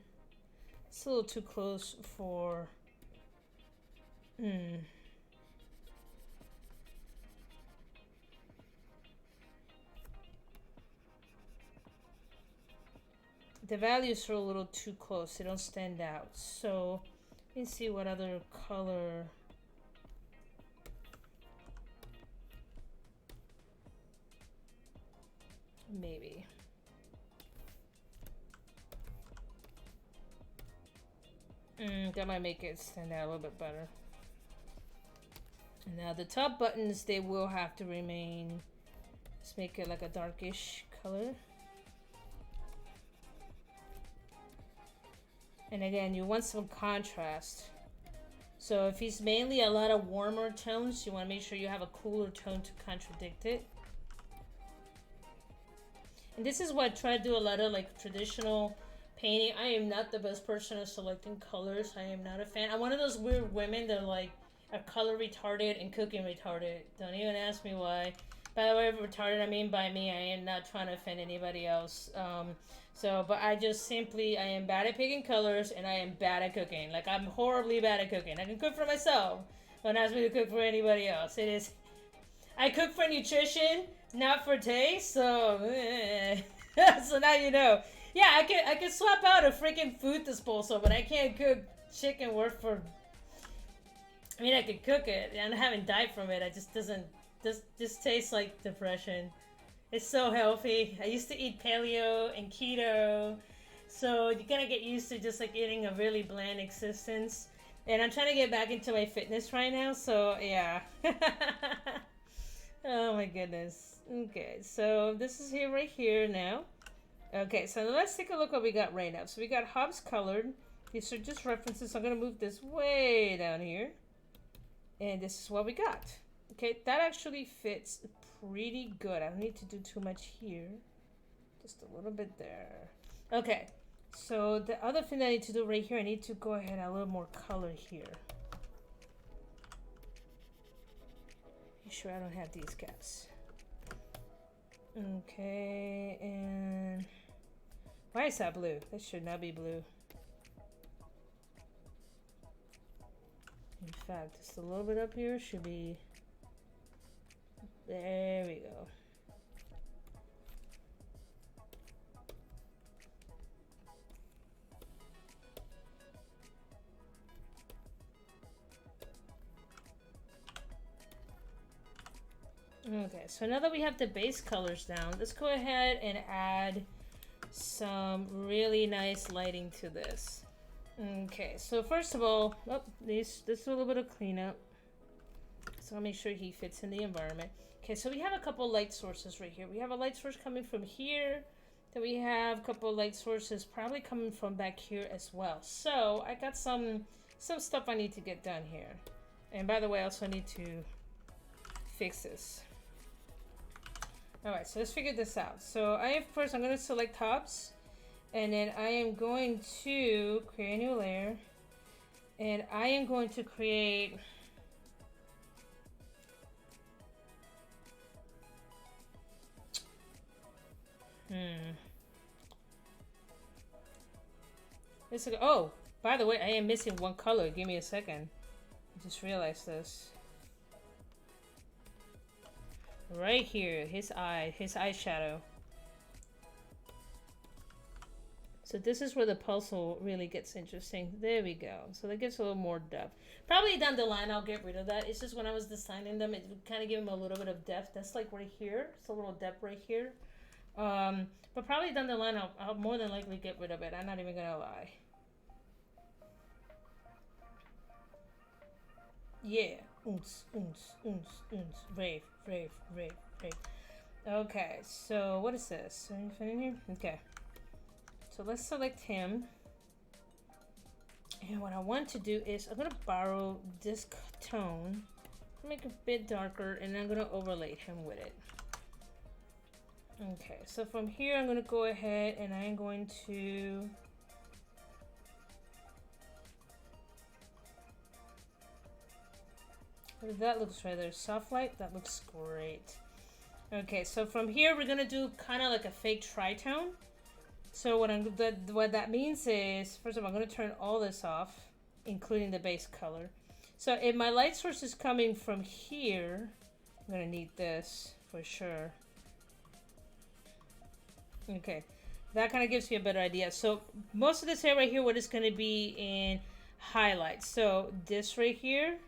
little too close for, the values are a little too close. They don't stand out. So, let me see what other color. Maybe. That might make it stand out a little bit better. Now the top buttons, they will have to remain. Let's make it like a darkish color. And again, you want some contrast. So if he's mainly a lot of warmer tones, you want to make sure you have a cooler tone to contradict it. And this is what I try to do a lot of like traditional painting. I am not the best person at selecting colors. I am not a fan. I'm one of those weird women that like are color retarded and cooking retarded. Don't even ask me why. By the way, retarded, I mean by me. I am not trying to offend anybody else. But I just simply, I am bad at picking colors and I am bad at cooking. Like, I'm horribly bad at cooking. I can cook for myself. Don't ask me to cook for anybody else. I cook for nutrition, not for taste, so, so now you know. Yeah, I can swap out a freaking food disposal, but I can't cook chicken worth for, I mean, I could cook it, and I haven't died from it. It just doesn't, just tastes like depression. It's so healthy. I used to eat paleo and keto, so you're gonna get used to just like eating a really bland existence. And I'm trying to get back into my fitness right now, so yeah. Oh my goodness. Okay, so this is here right here now. Okay, so let's take a look what we got right now. So we got Hobbes colored. These are just references. I'm gonna move this way down here. And this is what we got. Okay, that actually fits pretty good. I don't need to do too much here. Just a little bit there. Okay, so the other thing that I need to do right here, I need to go ahead and add a little more color here. Make sure I don't have these gaps. Okay, and why is that blue? That should not be blue. In fact, just a little bit up here should be. There we go. Okay, so now that we have the base colors down, let's go ahead and add some really nice lighting to this. Okay, so first of all, this is a little bit of cleanup. So I'll make sure he fits in the environment. Okay, so we have a couple light sources right here. We have a light source coming from here. Then we have a couple light sources probably coming from back here as well. So I got some stuff I need to get done here. And by the way, I also need to fix this. Alright, so let's figure this out. So I'm going to select Hobbes. And then I am going to create a new layer. And I am going to create... Oh, by the way, I am missing one color. Give me a second. I just realized this. Right here, his eyeshadow. So this is where the puzzle really gets interesting. There we go. So that gives a little more depth. Probably down the line I'll get rid of that. It's just when I was designing them, it would kind of give them a little bit of depth. That's like right here. It's a little depth right here. But probably down the line I'll more than likely get rid of it. I'm not even gonna lie. Yeah. Rave. Okay, so what is this? Anything in here? Okay. So let's select him. And what I want to do is I'm gonna borrow this tone, make it a bit darker, and I'm gonna overlay him with it. Okay, so from here I'm gonna go ahead and I'm going to that looks right there. Soft light, that looks great. Okay, so from here we're gonna do kind of like a fake tritone. So what that means is, first of all, I'm gonna turn all this off, including the base color. So if my light source is coming from here, I'm gonna need this for sure. Okay, that kind of gives you a better idea. So most of this area right here, what is gonna be in highlights. So this right here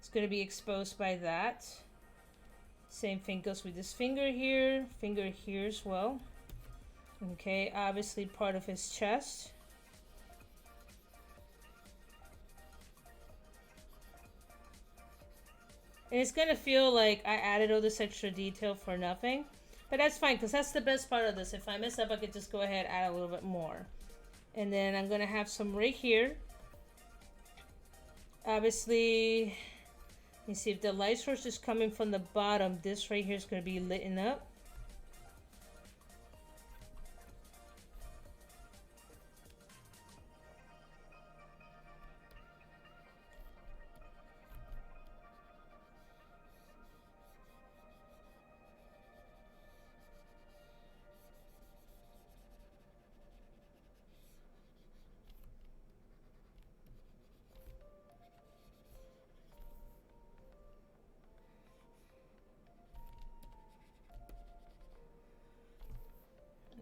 is gonna be exposed by that. Same thing goes with this finger here as well. Okay, obviously part of his chest. And it's gonna feel like I added all this extra detail for nothing. But that's fine, because that's the best part of this. If I mess up, I could just go ahead and add a little bit more. And then I'm gonna have some right here. Obviously, let me see if the light source is coming from the bottom. This right here is gonna be lit up.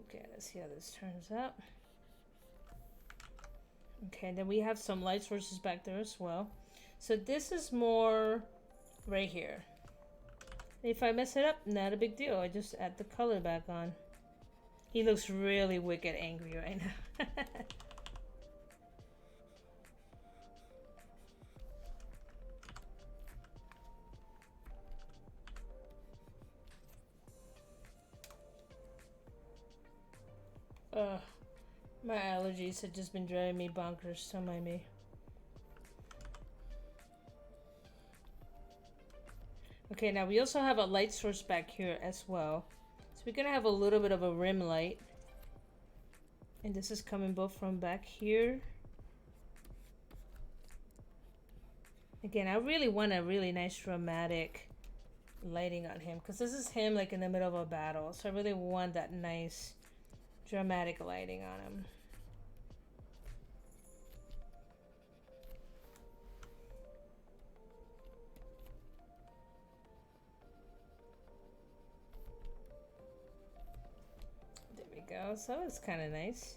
Okay, let's see how this turns out. Okay, then we have some light sources back there as well. So this is more right here. If I mess it up, not a big deal. I just add the color back on. He looks really wicked angry right now. My allergies have just been driving me bonkers, don't mind me. Okay, now we also have a light source back here as well. So we're gonna have a little bit of a rim light. And this is coming both from back here. Again, I really want a really nice dramatic lighting on him, because this is him like in the middle of a battle. So I really want that nice dramatic lighting on him. There we go. So it's kind of nice.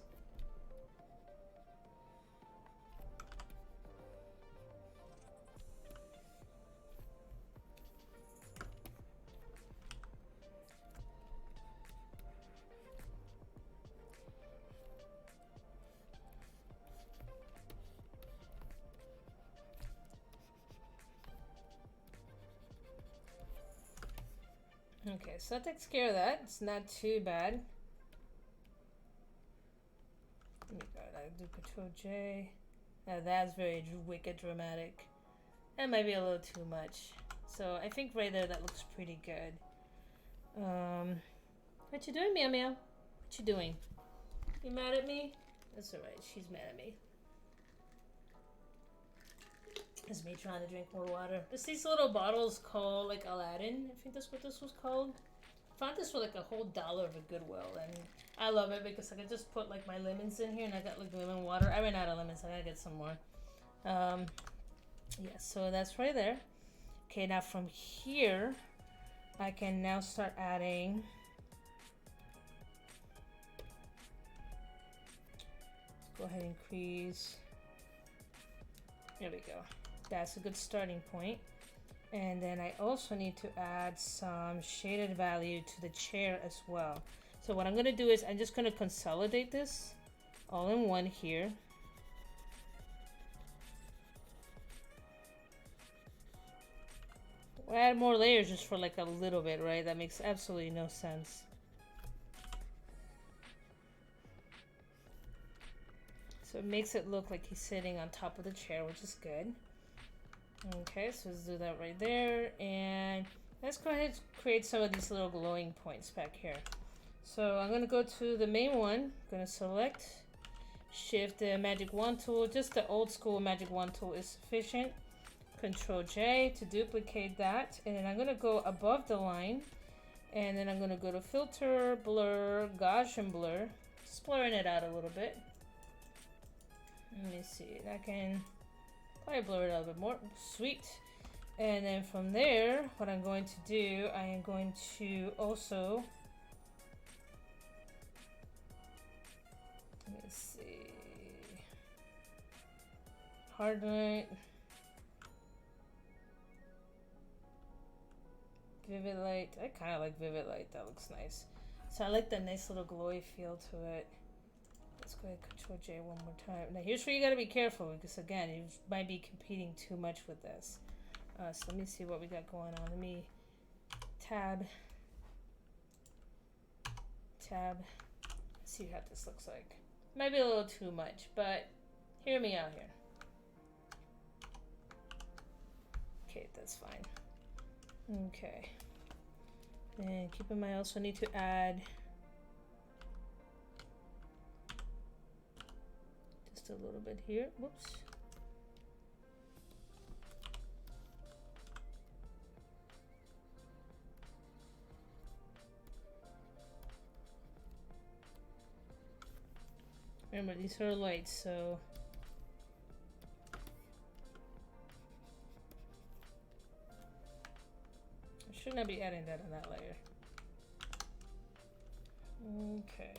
Okay, so that takes care of that. It's not too bad. Let me go. I do Control J. Now that's very wicked dramatic. That might be a little too much. So I think right there that looks pretty good. What you doing, Meow Meow? What you doing? You mad at me? That's alright. She's mad at me. It's me trying to drink more water. There's these little bottles called like Aladdin. I think that's what this was called. I found this for like a whole $1 at Goodwill, and I love it because I could just put like my lemons in here, and I got like lemon water. I ran out of lemons. I gotta get some more. Yeah, so that's right there. Okay, now from here, I can now start adding. Let's go ahead and increase. There we go. That's a good starting point. And then I also need to add some shaded value to the chair as well. So what I'm going to do is I'm just going to consolidate this all in one here. We'll add more layers just for like a little bit, right? That makes absolutely no sense. So it makes it look like he's sitting on top of the chair, which is good. Okay, so let's do that right there. And let's go ahead and create some of these little glowing points back here. So I'm going to go to the main one. I'm going to select, shift the magic wand tool. Just the old school magic wand tool is sufficient. Control J to duplicate that. And then I'm going to go above the line. And then I'm going to go to filter, blur, Gaussian blur. Just blurring it out a little bit. Let me see. I can probably blur it out a bit more. Sweet. And then from there, what I'm going to do, I am going to also, let's see, hard light, vivid light. I kind of like vivid light. That looks nice. So I like that nice little glowy feel to it. Let's go ahead and Control J one more time. Now here's where you gotta be careful, because again, you might be competing too much with this. So let me see what we got going on. Let me tab. See how this looks like. Might be a little too much, but hear me out here. Okay, that's fine. Okay. And keep in mind, I also need to add just a little bit here. Whoops. Remember, these are lights, so I should not be adding that on that layer. Okay.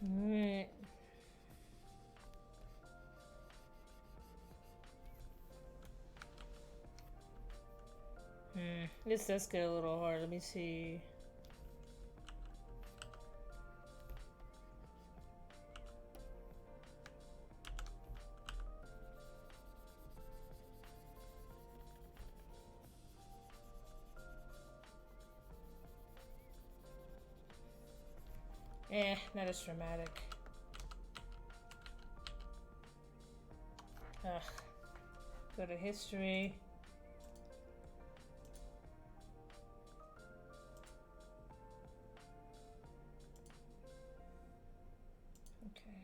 Alright. This does get a little hard. Let me see. Not as dramatic. Ugh. Go to history. Okay.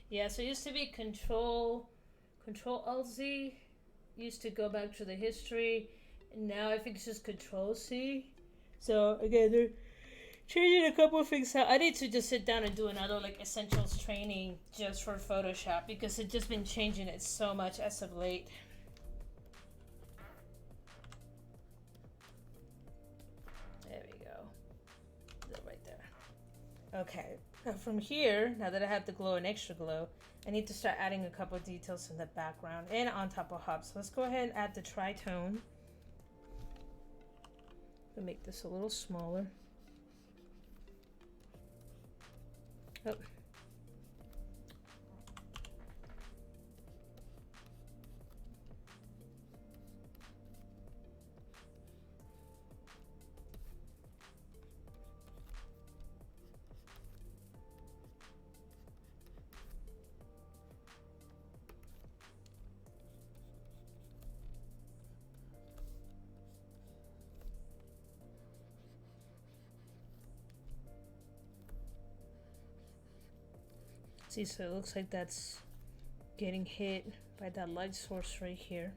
Yeah, so it used to be Control Alt Z. Used to go back to the history. And now I think it's just Control C. So again, they're changing a couple of things out. I need to just sit down and do another like essentials training just for Photoshop because it's just been changing it so much as of late. There we go. Right there. Okay. Now from here, now that I have the glow and extra glow, I need to start adding a couple of details in the background and on top of Hobbes. So let's go ahead and add the tritone. I'll make this a little smaller. Oh. See, so it looks like that's getting hit by that light source right here.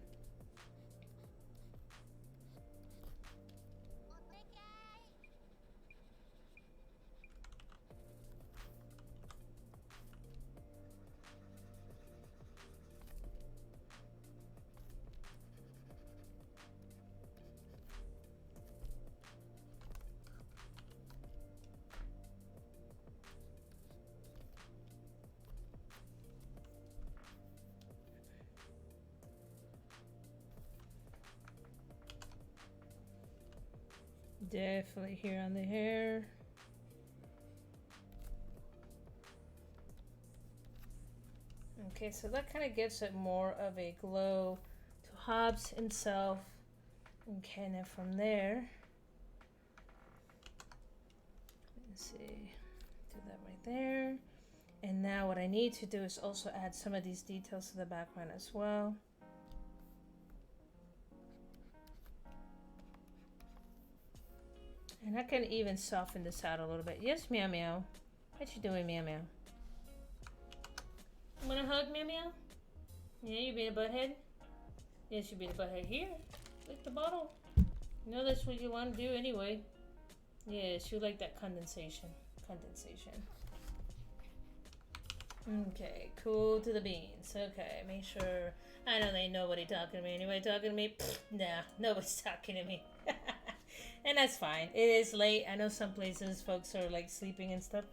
Definitely here on the hair. Okay, so that kind of gives it more of a glow to Hobbes himself. Okay, and then from there, let's see, do that right there. And now what I need to do is also add some of these details to the background as well. And I can even soften this out a little bit. Yes, Meow Meow. What you doing, Meow Meow? You wanna hug, Meow Meow? Yeah, you being a butthead? Yes, you being a butthead. Here, lick the bottle. You know that's what you want to do anyway. Yes, you like that condensation. Condensation. Okay, cool to the beans. Okay, make sure. I know they ain't nobody talking to me. Anybody talking to me? Pfft, nah, nobody's talking to me. And that's fine. It is late. I know some places folks are like sleeping and stuff.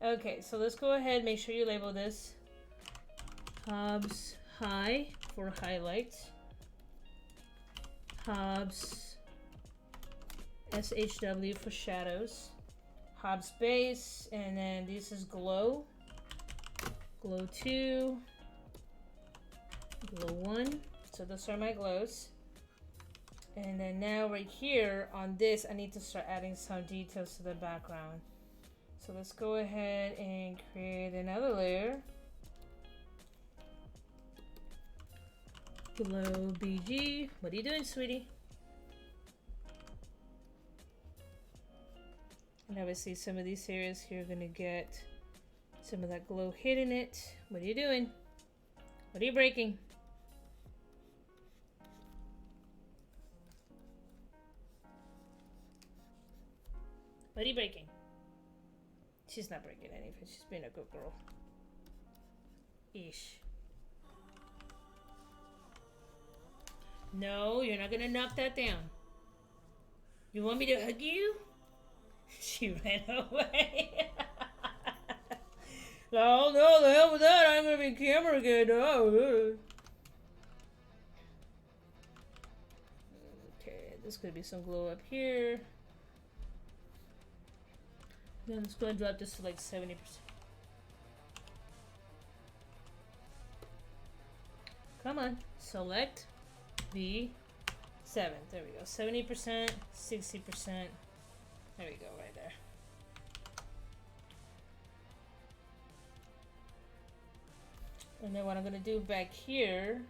Okay, so let's go ahead. Make sure you label this Hobbes high for highlights. Hobbes SHW for shadows. Hobbes base, and then this is glow. Glow 2. Glow 1. So those are my glows. And then now right here on this, I need to start adding some details to the background. So let's go ahead and create another layer. Glow BG. What are you doing, sweetie? And obviously some of these areas here are gonna get some of that glow hitting it. What are you doing? What are you breaking? What are you breaking? She's not breaking anything. She's being a good girl. Ish. No, you're not gonna knock that down. You want me to hug you? She ran away. Oh no, the hell with that. I'm gonna be camera again. Oh. Okay, there's gonna be some glow up here. Then let's go and drop this to like 70%. Come on, select B7. There we go. 70%, 60%. There we go, right there. And then what I'm gonna do back here.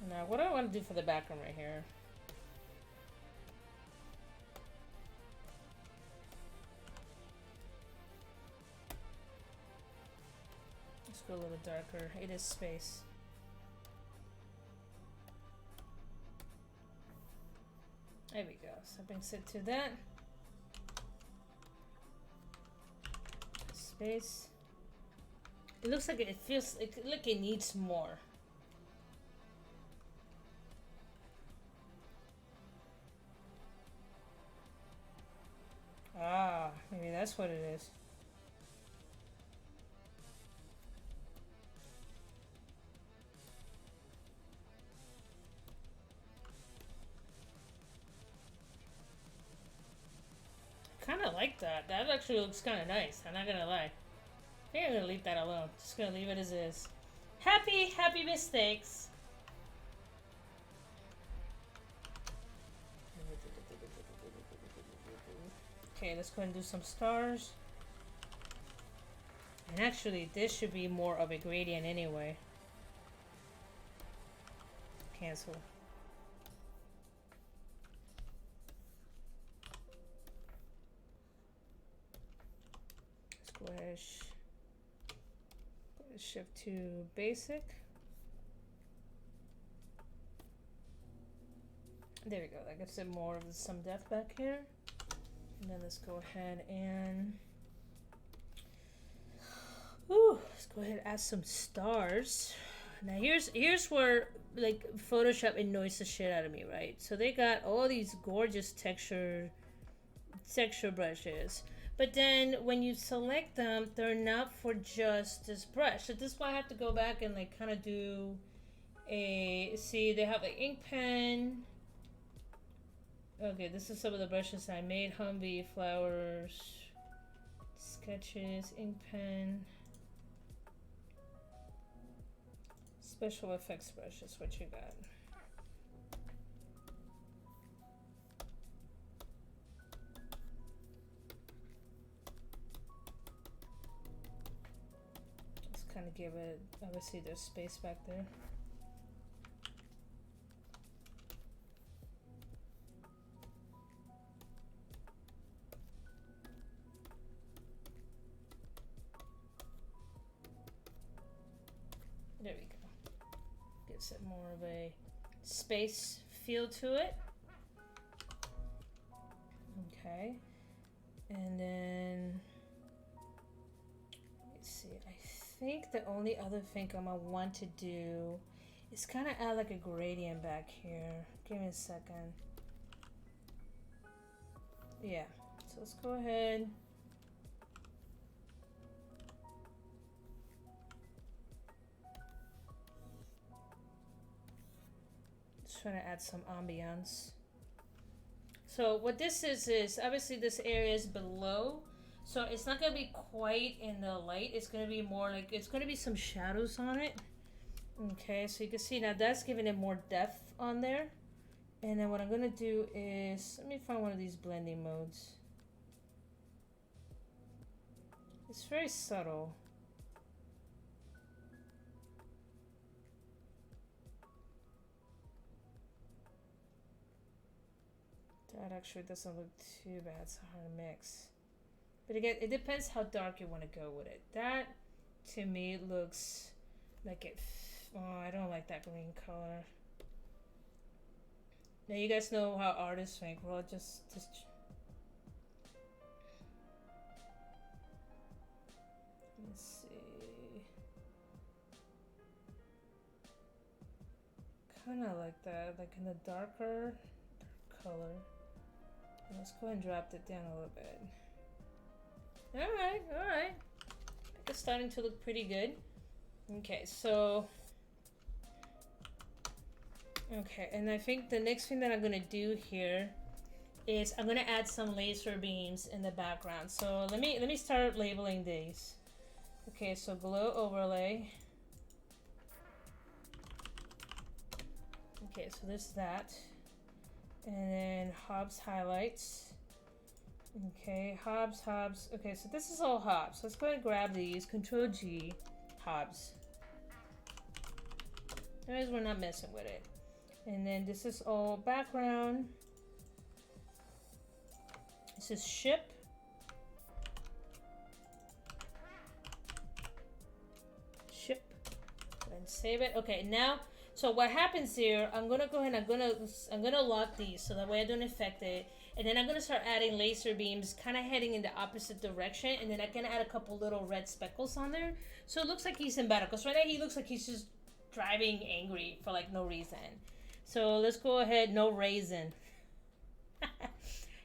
Now, what do I want to do for the background right here? Let's go a little darker. It is space. There we go. So that brings it to that. Space. It looks like it feels like it needs more. Ah, maybe that's what it is. Kind of like that. That actually looks kind of nice. I'm not gonna lie. I think I'm gonna leave that alone. Just gonna leave it as is. Happy mistakes. Okay, let's go and do some stars. And actually, this should be more of a gradient anyway. Cancel. Let's go ahead. Shift to basic. There we go. That gives it more of some depth back here. And then let's go ahead and let's go ahead and add some stars. Now here's where like Photoshop annoys the shit out of me, right? So they got all these gorgeous texture brushes, but then when you select them, they're not for just this brush. So this is why I have to go back and like kind of do a see. They have an ink pen. Okay, this is some of the brushes I made. Humvee, flowers, sketches, ink pen, special effects brush is what you got. Let's kind of give it, obviously there's space back there. There we go. Gives it more of a space feel to it. Okay. And then, let's see, I think the only other thing I'm gonna want to do is kind of add like a gradient back here. Give me a second. Yeah, so let's go ahead. Just trying to add some ambiance. So what this is obviously this area is below, so it's not gonna be quite in the light. It's gonna be more like, it's gonna be some shadows on it. Okay, so you can see now that's giving it more depth on there. And then what I'm gonna do is, let me find one of these blending modes. It's very subtle. That actually doesn't look too bad. It's a hard mix. But again, it depends how dark you want to go with it. That, to me, looks like it... Oh, I don't like that green color. Now, you guys know how artists think. Well, just... Let's see. Kind of like that. Like in the darker color. Let's go ahead and drop it down a little bit. Alright, alright. I think it's starting to look pretty good. Okay, so... Okay, and I think the next thing that I'm going to do here is I'm going to add some laser beams in the background. So let me start labeling these. Okay, so glow overlay. Okay, so there's that. And then Hobbes highlights. Okay, Hobbes. Okay, so this is all Hobbes. Let's go ahead and grab these. Control G, Hobbes. Otherwise, we're not messing with it. And then this is all background. This is ship. Ship. Go ahead and save it. Okay, now. So what happens here, I'm gonna go ahead and I'm gonna lock these so that way I don't affect it. And then I'm gonna start adding laser beams kind of heading in the opposite direction, and then I can add a couple little red speckles on there. So it looks like he's in battle, because right now he looks like he's just driving angry for like no reason. So let's go ahead, no raisin.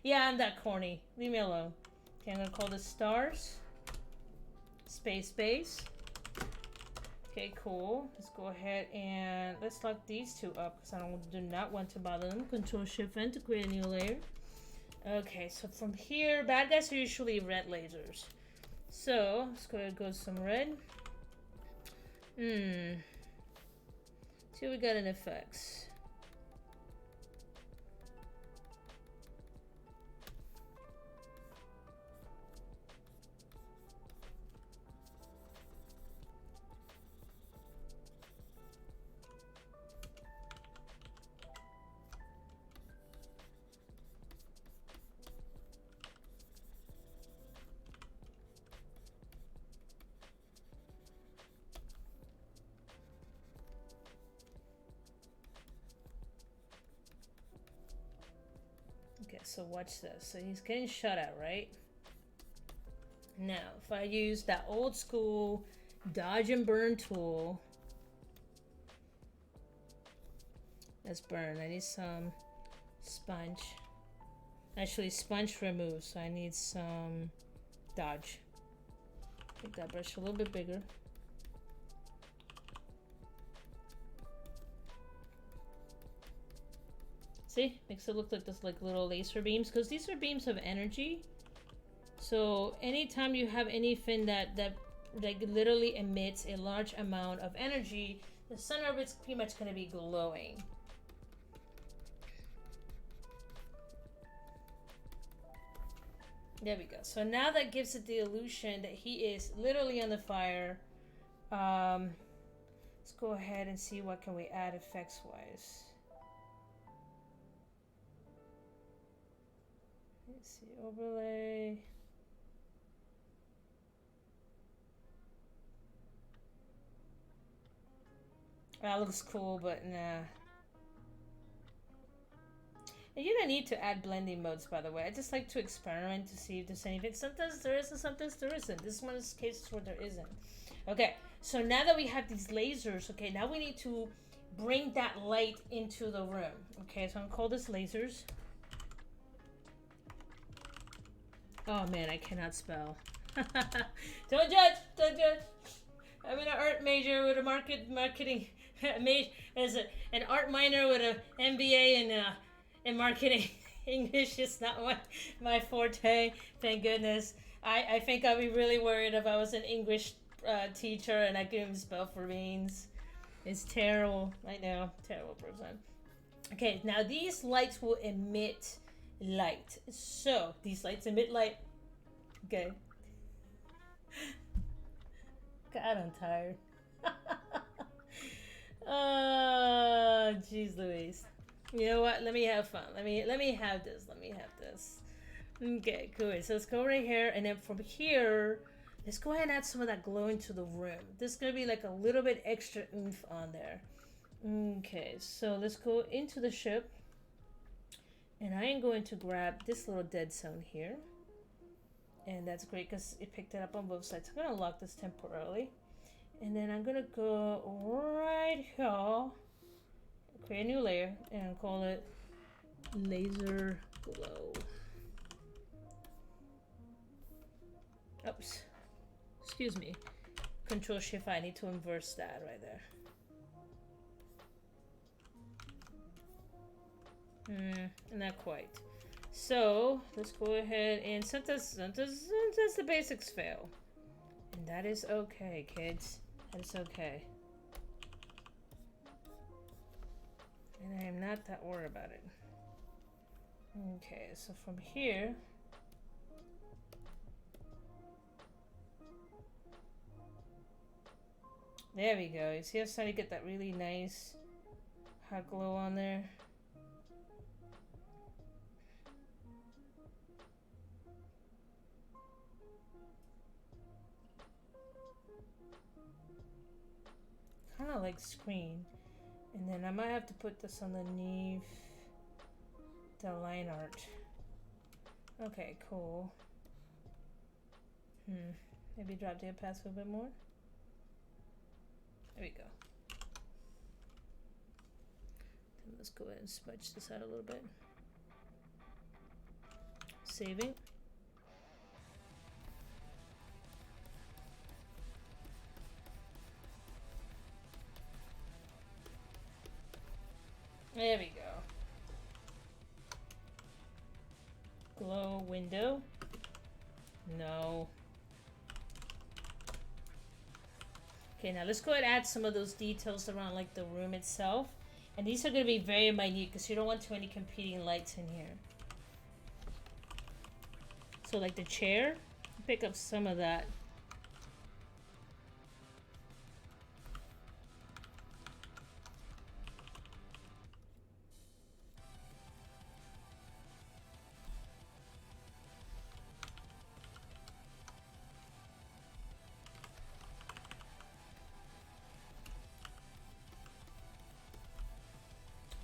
Yeah, I'm that corny. Leave me alone. Okay, I'm gonna call this stars. Space. Okay, cool. Let's go ahead and let's lock these two up because I do not want to bother them. Control Shift N to create a new layer. Okay, so from here, bad guys are usually red lasers. So let's go ahead and go some red. See what we got in effects. Okay, so watch this. So he's getting shot at, right? Now, if I use that old school dodge and burn tool, let's burn. I need some sponge. Actually, sponge remove, so I need some dodge. Make that brush a little bit bigger. See, makes it look like this, like little laser beams, because these are beams of energy. So anytime you have anything that like literally emits a large amount of energy, the center of it's pretty much going to be glowing. There we go. So now that gives it the illusion that he is literally on the fire. Let's go ahead and see what can we add effects wise. Let's see, overlay. That looks cool, but nah. And you don't need to add blending modes, by the way. I just like to experiment to see if there's anything. Sometimes there is and sometimes there isn't. This one is cases where there isn't. Okay, so now that we have these lasers, okay, now we need to bring that light into the room. Okay, so I'm gonna call this lasers. Oh man, I cannot spell. Don't judge, don't judge. I'm an art major with a marketing major as an art minor with an MBA in marketing. English is not my forte. Thank goodness. I think I'd be really worried if I was an English teacher and I couldn't spell for means. It's terrible. I know, terrible person. Okay, now these lights will emit light. So these lights emit light. Okay. God, I'm tired. Oh, jeez Louise. You know what? Let me have fun. Let me have this. Let me have this. Okay, cool. So let's go right here, and then from here, let's go ahead and add some of that glow into the room. This is gonna be like a little bit extra oomph on there. Okay, so let's go into the ship, and I am going to grab this little dead zone here. And that's great because it picked it up on both sides. I'm gonna lock this temporarily. And then I'm gonna go right here, create a new layer, and call it laser glow. Oops, excuse me. Control Shift I need to inverse that right there. Not quite. So let's go ahead and sometimes the basics fail. And that is okay, kids. That is okay. And I am not that worried about it. Okay, so from here, there we go. You see how starting to get that really nice hot glow on there? Kind of like screen. And then I might have to put this underneath the line art. Okay, cool. Maybe drop the opacity a bit more. There we go. Then let's go ahead and smudge this out a little bit. Saving. There we go. Glow window. No. Okay, now let's go ahead and add some of those details around like the room itself. And these are going to be very minute because you don't want too many competing lights in here. So like the chair, pick up some of that.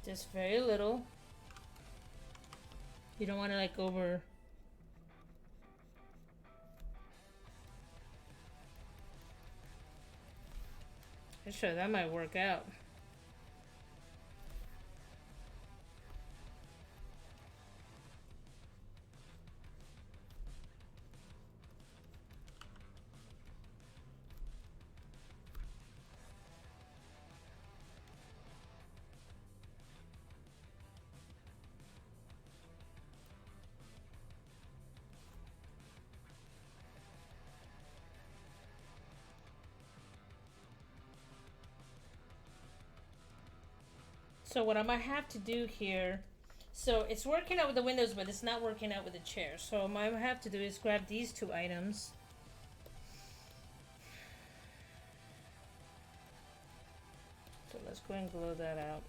Just very little. You don't want to like over. Sure, that might work out. So what I might have to do here, so it's working out with the windows, but it's not working out with the chair. So what I might have to do is grab these two items. So let's go and glow that out.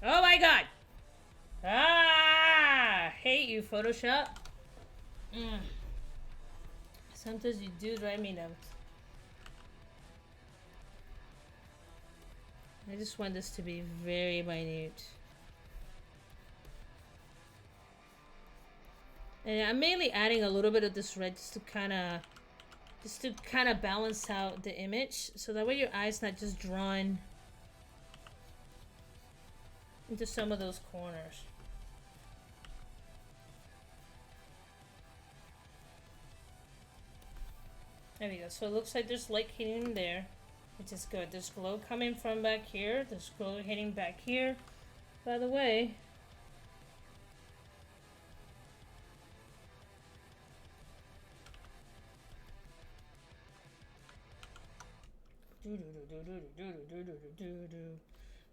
Oh my god! Ah! Hate you, Photoshop. Sometimes you do drive me nuts. I just want this to be very minute. And I'm mainly adding a little bit of this red just to kind of balance out the image, so that way your eye's not just drawn into some of those corners. There we go. So it looks like there's light hitting in there, which is good. There's glow coming from back here. There's glow hitting back here. By the way,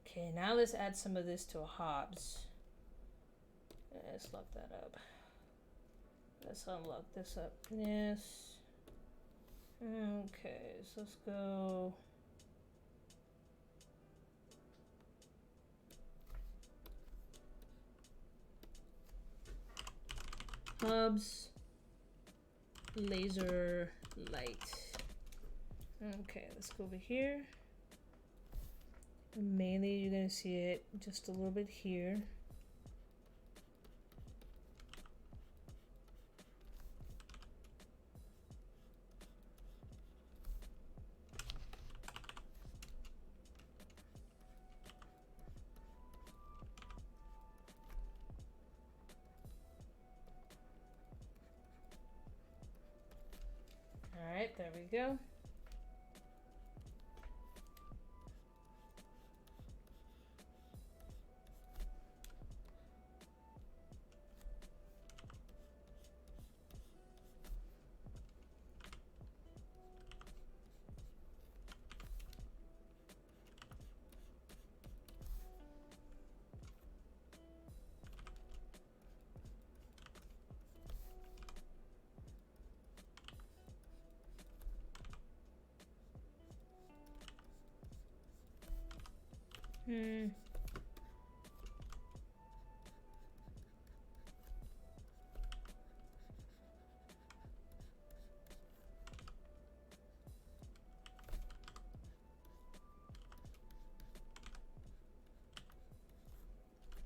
okay, now let's add some of this to a Hobbes. Let's lock that up. Let's unlock this up. Yes. Okay, so let's go. Hobbes laser light. Okay, let's go over here. Mainly you're gonna see it just a little bit here. All right, there we go.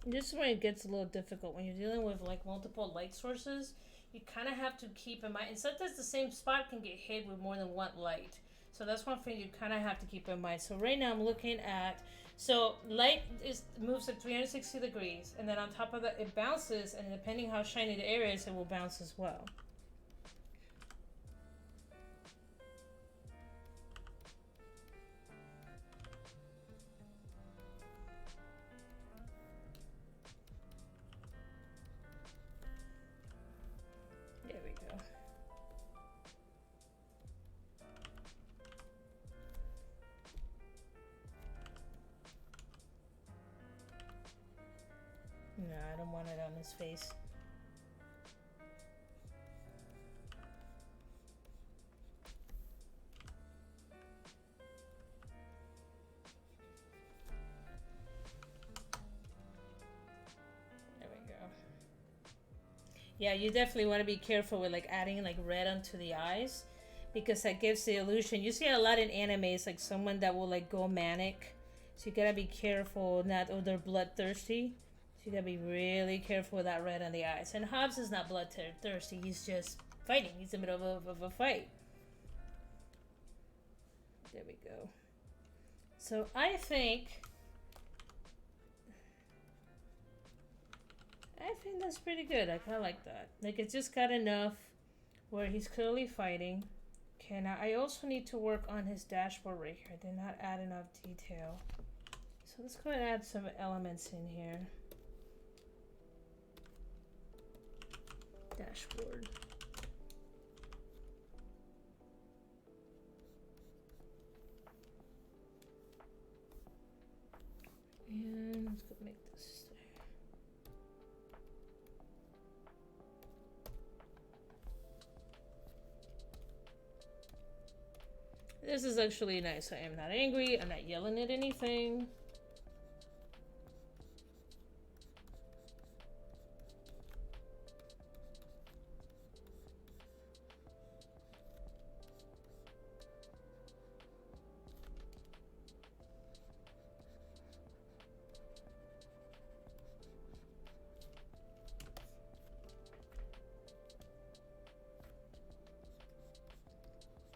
This is where it gets a little difficult when you're dealing with like multiple light sources. You kind of have to keep in mind, and sometimes the same spot can get hit with more than one light. So that's one thing you kind of have to keep in mind. So right now I'm looking at, so light moves at 360 degrees, and then on top of that it bounces, and depending how shiny the area is, it will bounce as well. There we go. No, I don't want it on his face. There we go. Yeah, you definitely want to be careful with like adding like red onto the eyes, because that gives the illusion. You see a lot in animes, like someone that will like go manic. So you gotta be careful, not, or they're bloodthirsty. So you gotta be really careful with that red on the eyes. And Hobbes is not bloodthirsty, he's just fighting. He's in the middle of a fight. There we go. So I think that's pretty good. I kind of like that. Like, it's just got enough where he's clearly fighting. Okay, now I also need to work on his dashboard right here. I did not add enough detail. So let's go ahead and add some elements in here. Dashboard. And let's go make this there. This is actually nice. I am not angry. I'm not yelling at anything.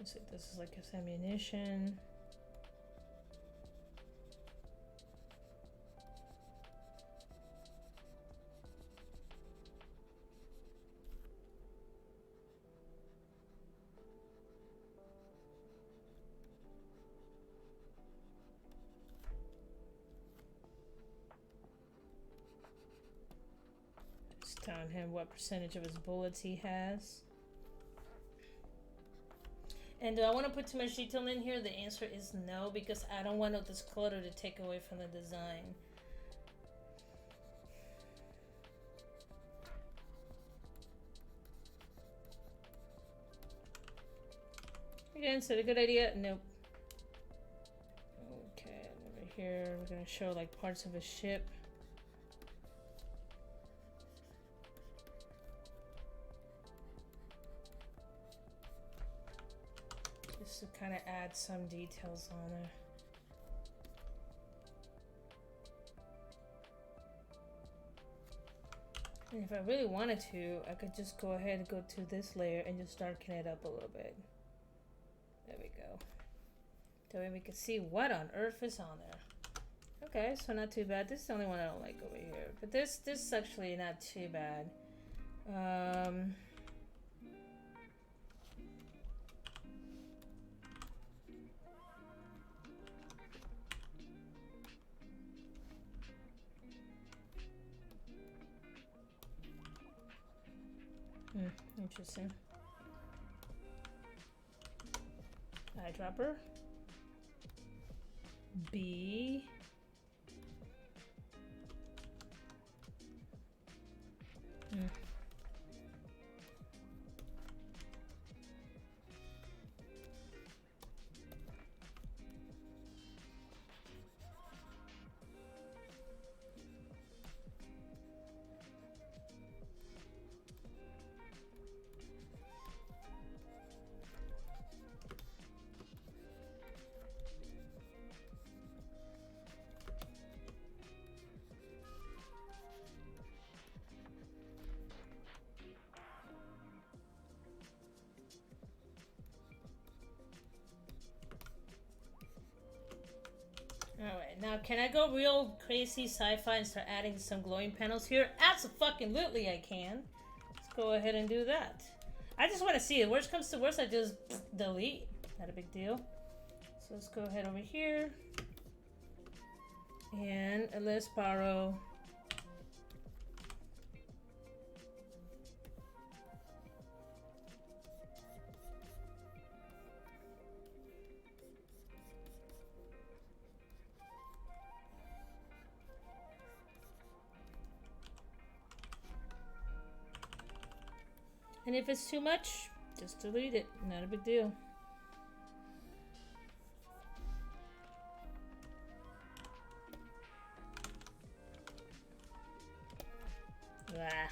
So this is like his ammunition. Just telling him what percentage of his bullets he has. And do I want to put too much detail in here? The answer is no, because I don't want this clutter to take away from the design. Again, is it a good idea? Nope. Okay, over here we're gonna show like parts of a ship. Just to kind of add some details on it. And if I really wanted to, I could just go ahead and go to this layer and just darken it up a little bit. There we go. That way we can see what on earth is on there. Okay, so not too bad. This is the only one I don't like over here. But this is actually not too bad. Interesting. Eyedropper. B. Alright, now can I go real crazy sci-fi and start adding some glowing panels here? Absolutely I can. Let's go ahead and do that. I just want to see it. Worst comes to worst, I just delete. Not a big deal. So let's go ahead over here. And let's borrow and if it's too much, just delete it. Not a big deal. Ah.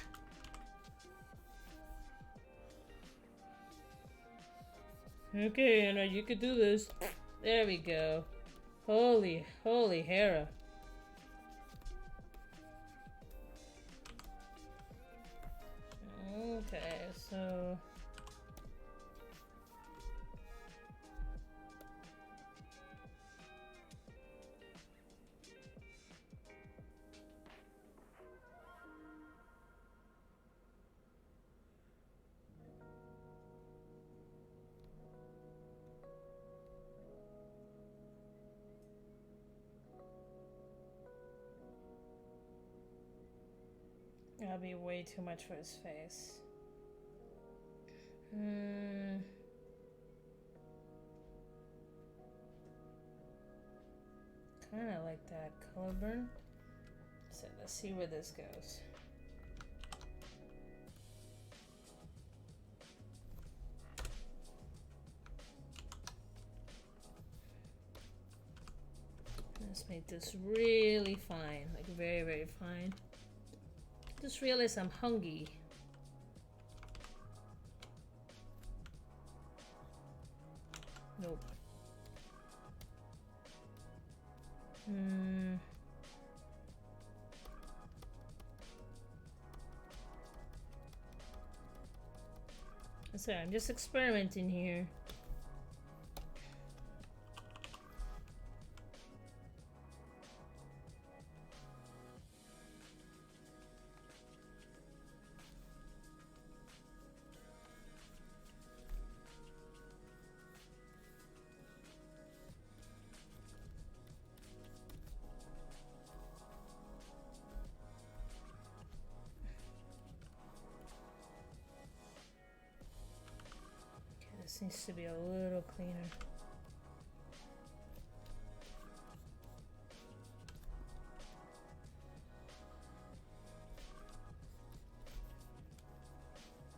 Okay, Anna, you could do this. There we go. Holy Hera. Okay, so that'll be way too much for his face. Kinda like that color burn. So let's see where this goes. Let's make this really fine, like very fine. Just realized I'm hungry. Nope. Sorry, I'm just experimenting here. This needs to be a little cleaner.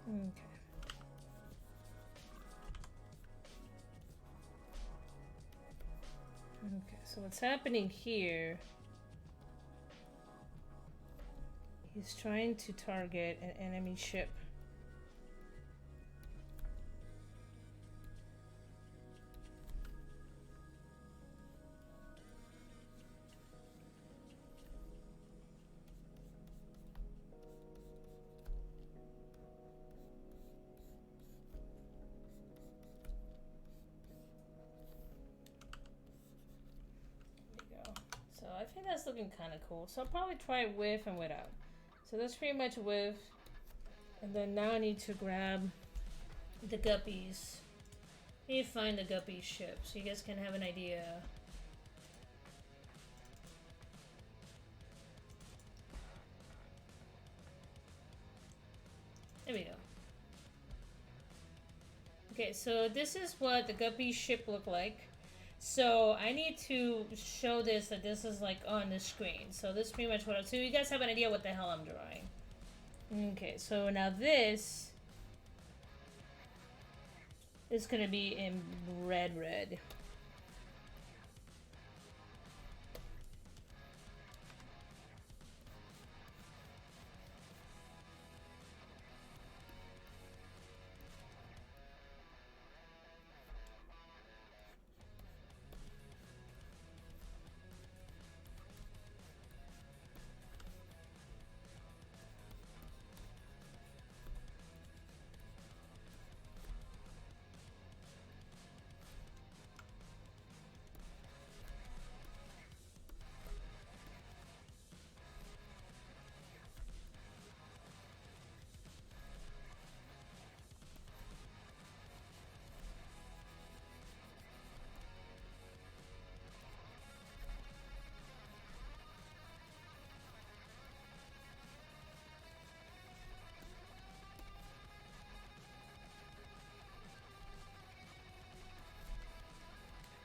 Okay. Okay, so what's happening here? He's trying to target an enemy ship. So I think that's looking kind of cool. So I'll probably try with and without. So that's pretty much with. And then now I need to grab the guppies. I need to find the guppy ship so you guys can have an idea. There we go. Okay, so this is what the guppy ship looked like. So I need to show this that this is like on the screen. So this is pretty much what so you guys have an idea what the hell I'm drawing. Okay, so now this is gonna be in red.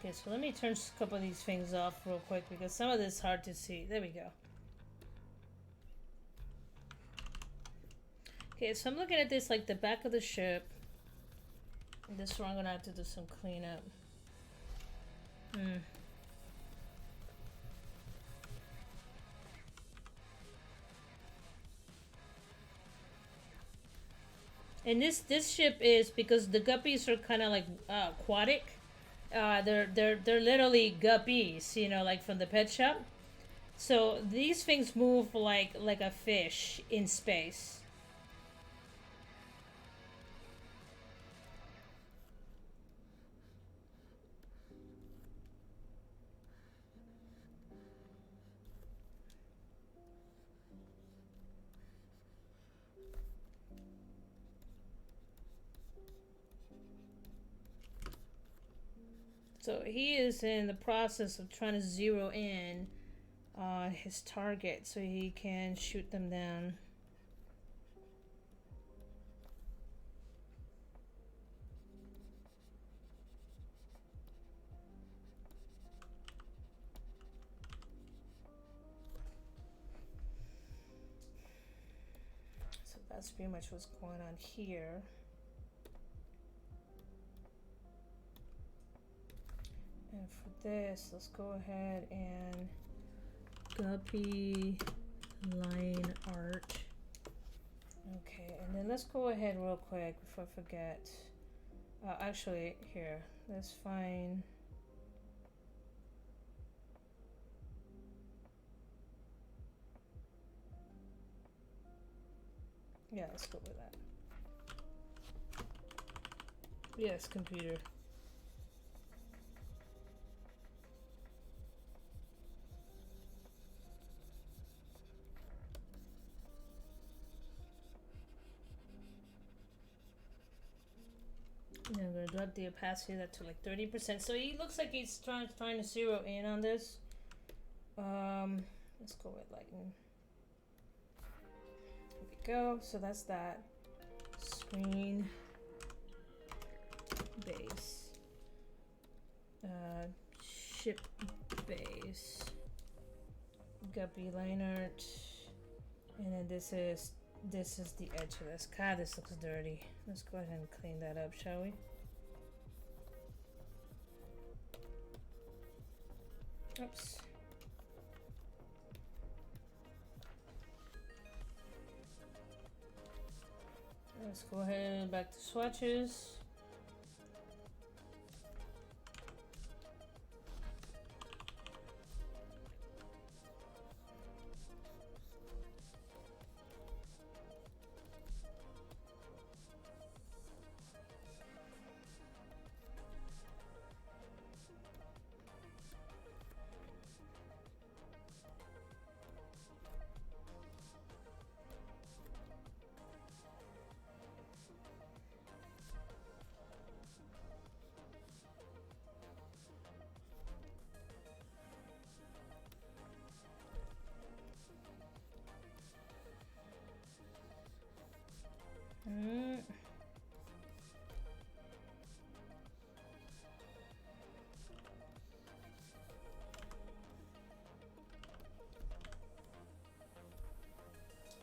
Okay, so let me turn a couple of these things off real quick because some of this is hard to see. There we go. Okay, so I'm looking at this like the back of the ship. And this one I'm gonna have to do some cleanup. And this ship is because the guppies are kind of like aquatic. They're literally guppies, you know, like from the pet shop. So these things move like a fish in space. So he is in the process of trying to zero in on his target so he can shoot them down. So that's pretty much what's going on here. And for this, let's go ahead and guppy line art. Okay, and then let's go ahead real quick before I forget. Actually, here, let's find. Yeah, let's go with that. Yes, computer. Yeah, I'm gonna drop the opacity that to like 30%. So he looks like he's trying to zero in on this. Let's go with lightning. There we go. So that's that. Screen. base. Ship base. Guppy line art. And then this is the edge of this. God, this looks dirty. Let's go ahead and clean that up, shall we? Oops. Let's go ahead back to swatches.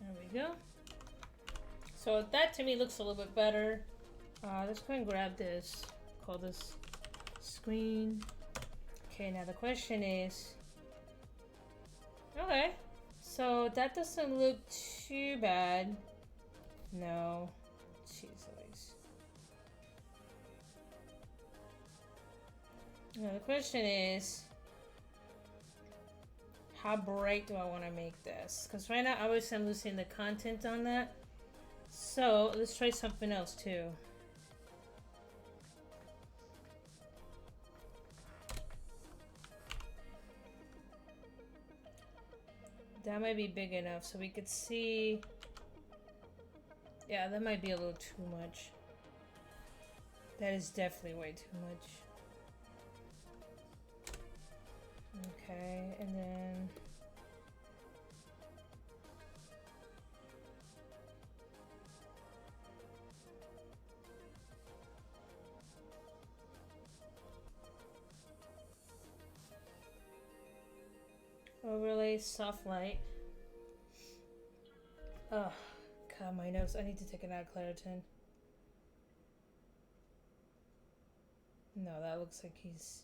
There we go. So that to me looks a little bit better. Let's go and grab this. Call this screen. Okay, now the question is, okay, so that doesn't look too bad. No. Jeez Louise. Now the question is, how bright do I want to make this? Because right now, obviously, I'm losing the content on that. So let's try something else too. That might be big enough so we could see. Yeah, that might be a little too much. That is definitely way too much. Okay, and then overlay soft light. Oh, God, my nose. I need to take it out of Claritin. No, that looks like he's...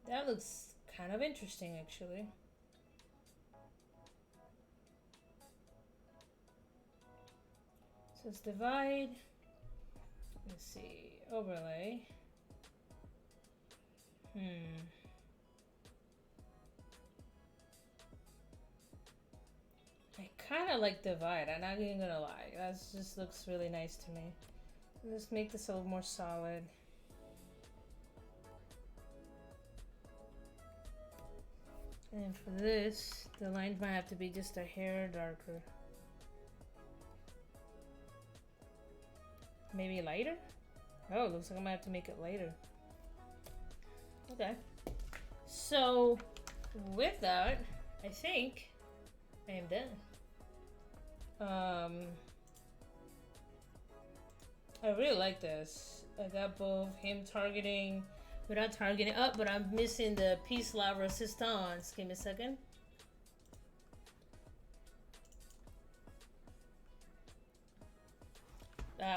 That looks kind of interesting, actually. So let's divide. Let's see. Overlay. I kind of like divide. I'm not even gonna lie. That just looks really nice to me. Let's make this a little more solid. And for this, the lines might have to be just a hair darker. Maybe lighter? Oh, looks like I might have to make it lighter. Okay. So, with that, I think I am done. I really like this. I got both him targeting without targeting up, but I'm missing the Peace La Resistance. Give me a second.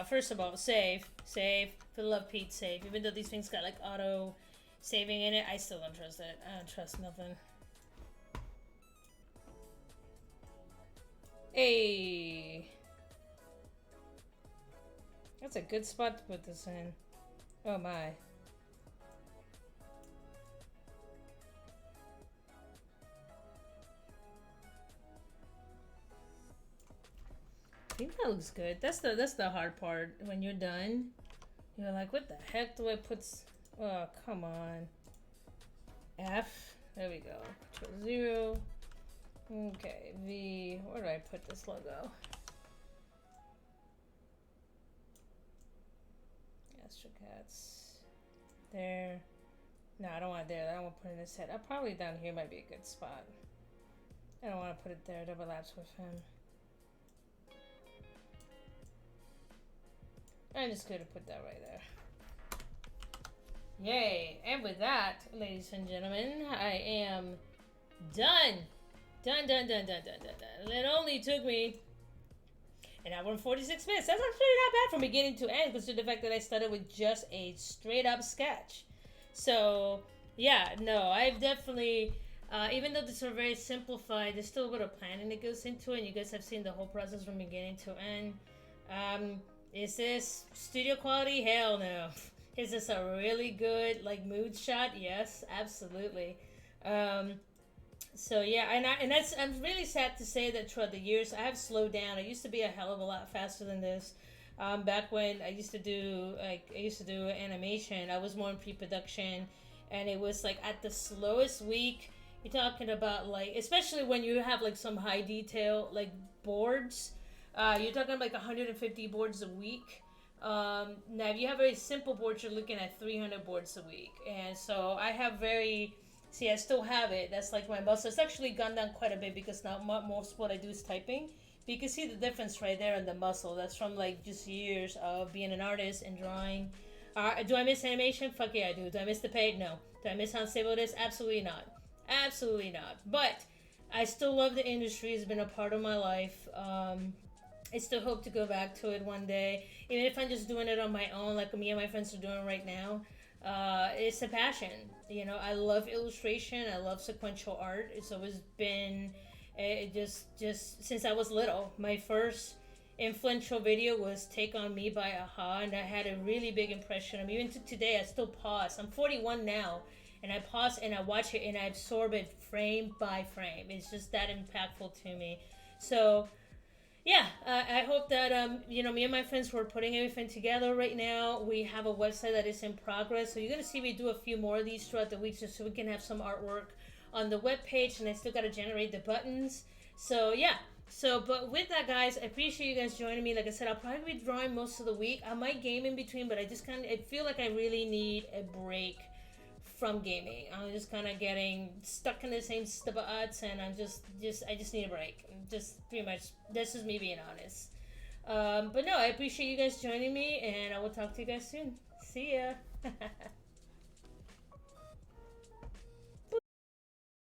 First of all, save. For the love of Pete, save. Even though these things got like auto saving in it, I still don't trust it. I don't trust nothing. Hey, that's a good spot to put this in. Oh my. I think that looks good. That's the hard part. When you're done, you're like, what the heck do I put? Oh, come on. F. There we go. Control 0. Okay, V. Where do I put this logo? Astrocats. There. No, I don't want it there. I don't want to put it in his head. Probably down here might be a good spot. I don't want to put it there. It overlaps with him. I'm just gonna put that right there. Yay. And with that, ladies and gentlemen, I am done. Done. It only took me an hour and 46 minutes. That's actually not bad from beginning to end, considering the fact that I started with just a straight up sketch. So, yeah, no, I've definitely, even though these are very simplified, there's still a bit of planning that goes into it, and you guys have seen the whole process from beginning to end. Is this studio quality? Hell no. Is this a really good, like, mood shot? Yes, absolutely. So yeah, I'm really sad to say that throughout the years I have slowed down. I used to be a hell of a lot faster than this. Back when I used to do animation, I was more in pre-production, and it was like at the slowest week. You're talking about like, especially when you have like some high detail like boards. You're talking like 150 boards a week. Now if you have very simple boards, you're looking at 300 boards a week, and so I have very. See, I still have it. That's like my muscle. It's actually gone down quite a bit because now most what I do is typing. But you can see the difference right there in the muscle. That's from like just years of being an artist and drawing. Do I miss animation? Fuck yeah, I do. Do I miss the paint? No. Do I miss how stable it is? Absolutely not. Absolutely not. But I still love the industry. It's been a part of my life. I still hope to go back to it one day. Even if I'm just doing it on my own, like me and my friends are doing right now. It's a passion. You know, I love illustration. I love sequential art. It's always been just since I was little. My first influential video was "Take on Me" by Aha, and I had a really big impression on me. Even to today, I still pause. I'm 41 now, and I pause and I watch it and I absorb it frame by frame. It's just that impactful to me. So yeah, I hope that me and my friends were putting everything together right now. We have a website that is in progress, so you're gonna see me do a few more of these throughout the week, just so we can have some artwork on the web page. And I still gotta generate the buttons. So yeah. So, but with that, guys, I appreciate you guys joining me. Like I said, I'll probably be drawing most of the week. I might game in between, but I feel like I really need a break from gaming. I'm just kind of getting stuck in the same spots, and I just need a break. Just pretty much, this is me being honest. But no, I appreciate you guys joining me, and I will talk to you guys soon. See ya.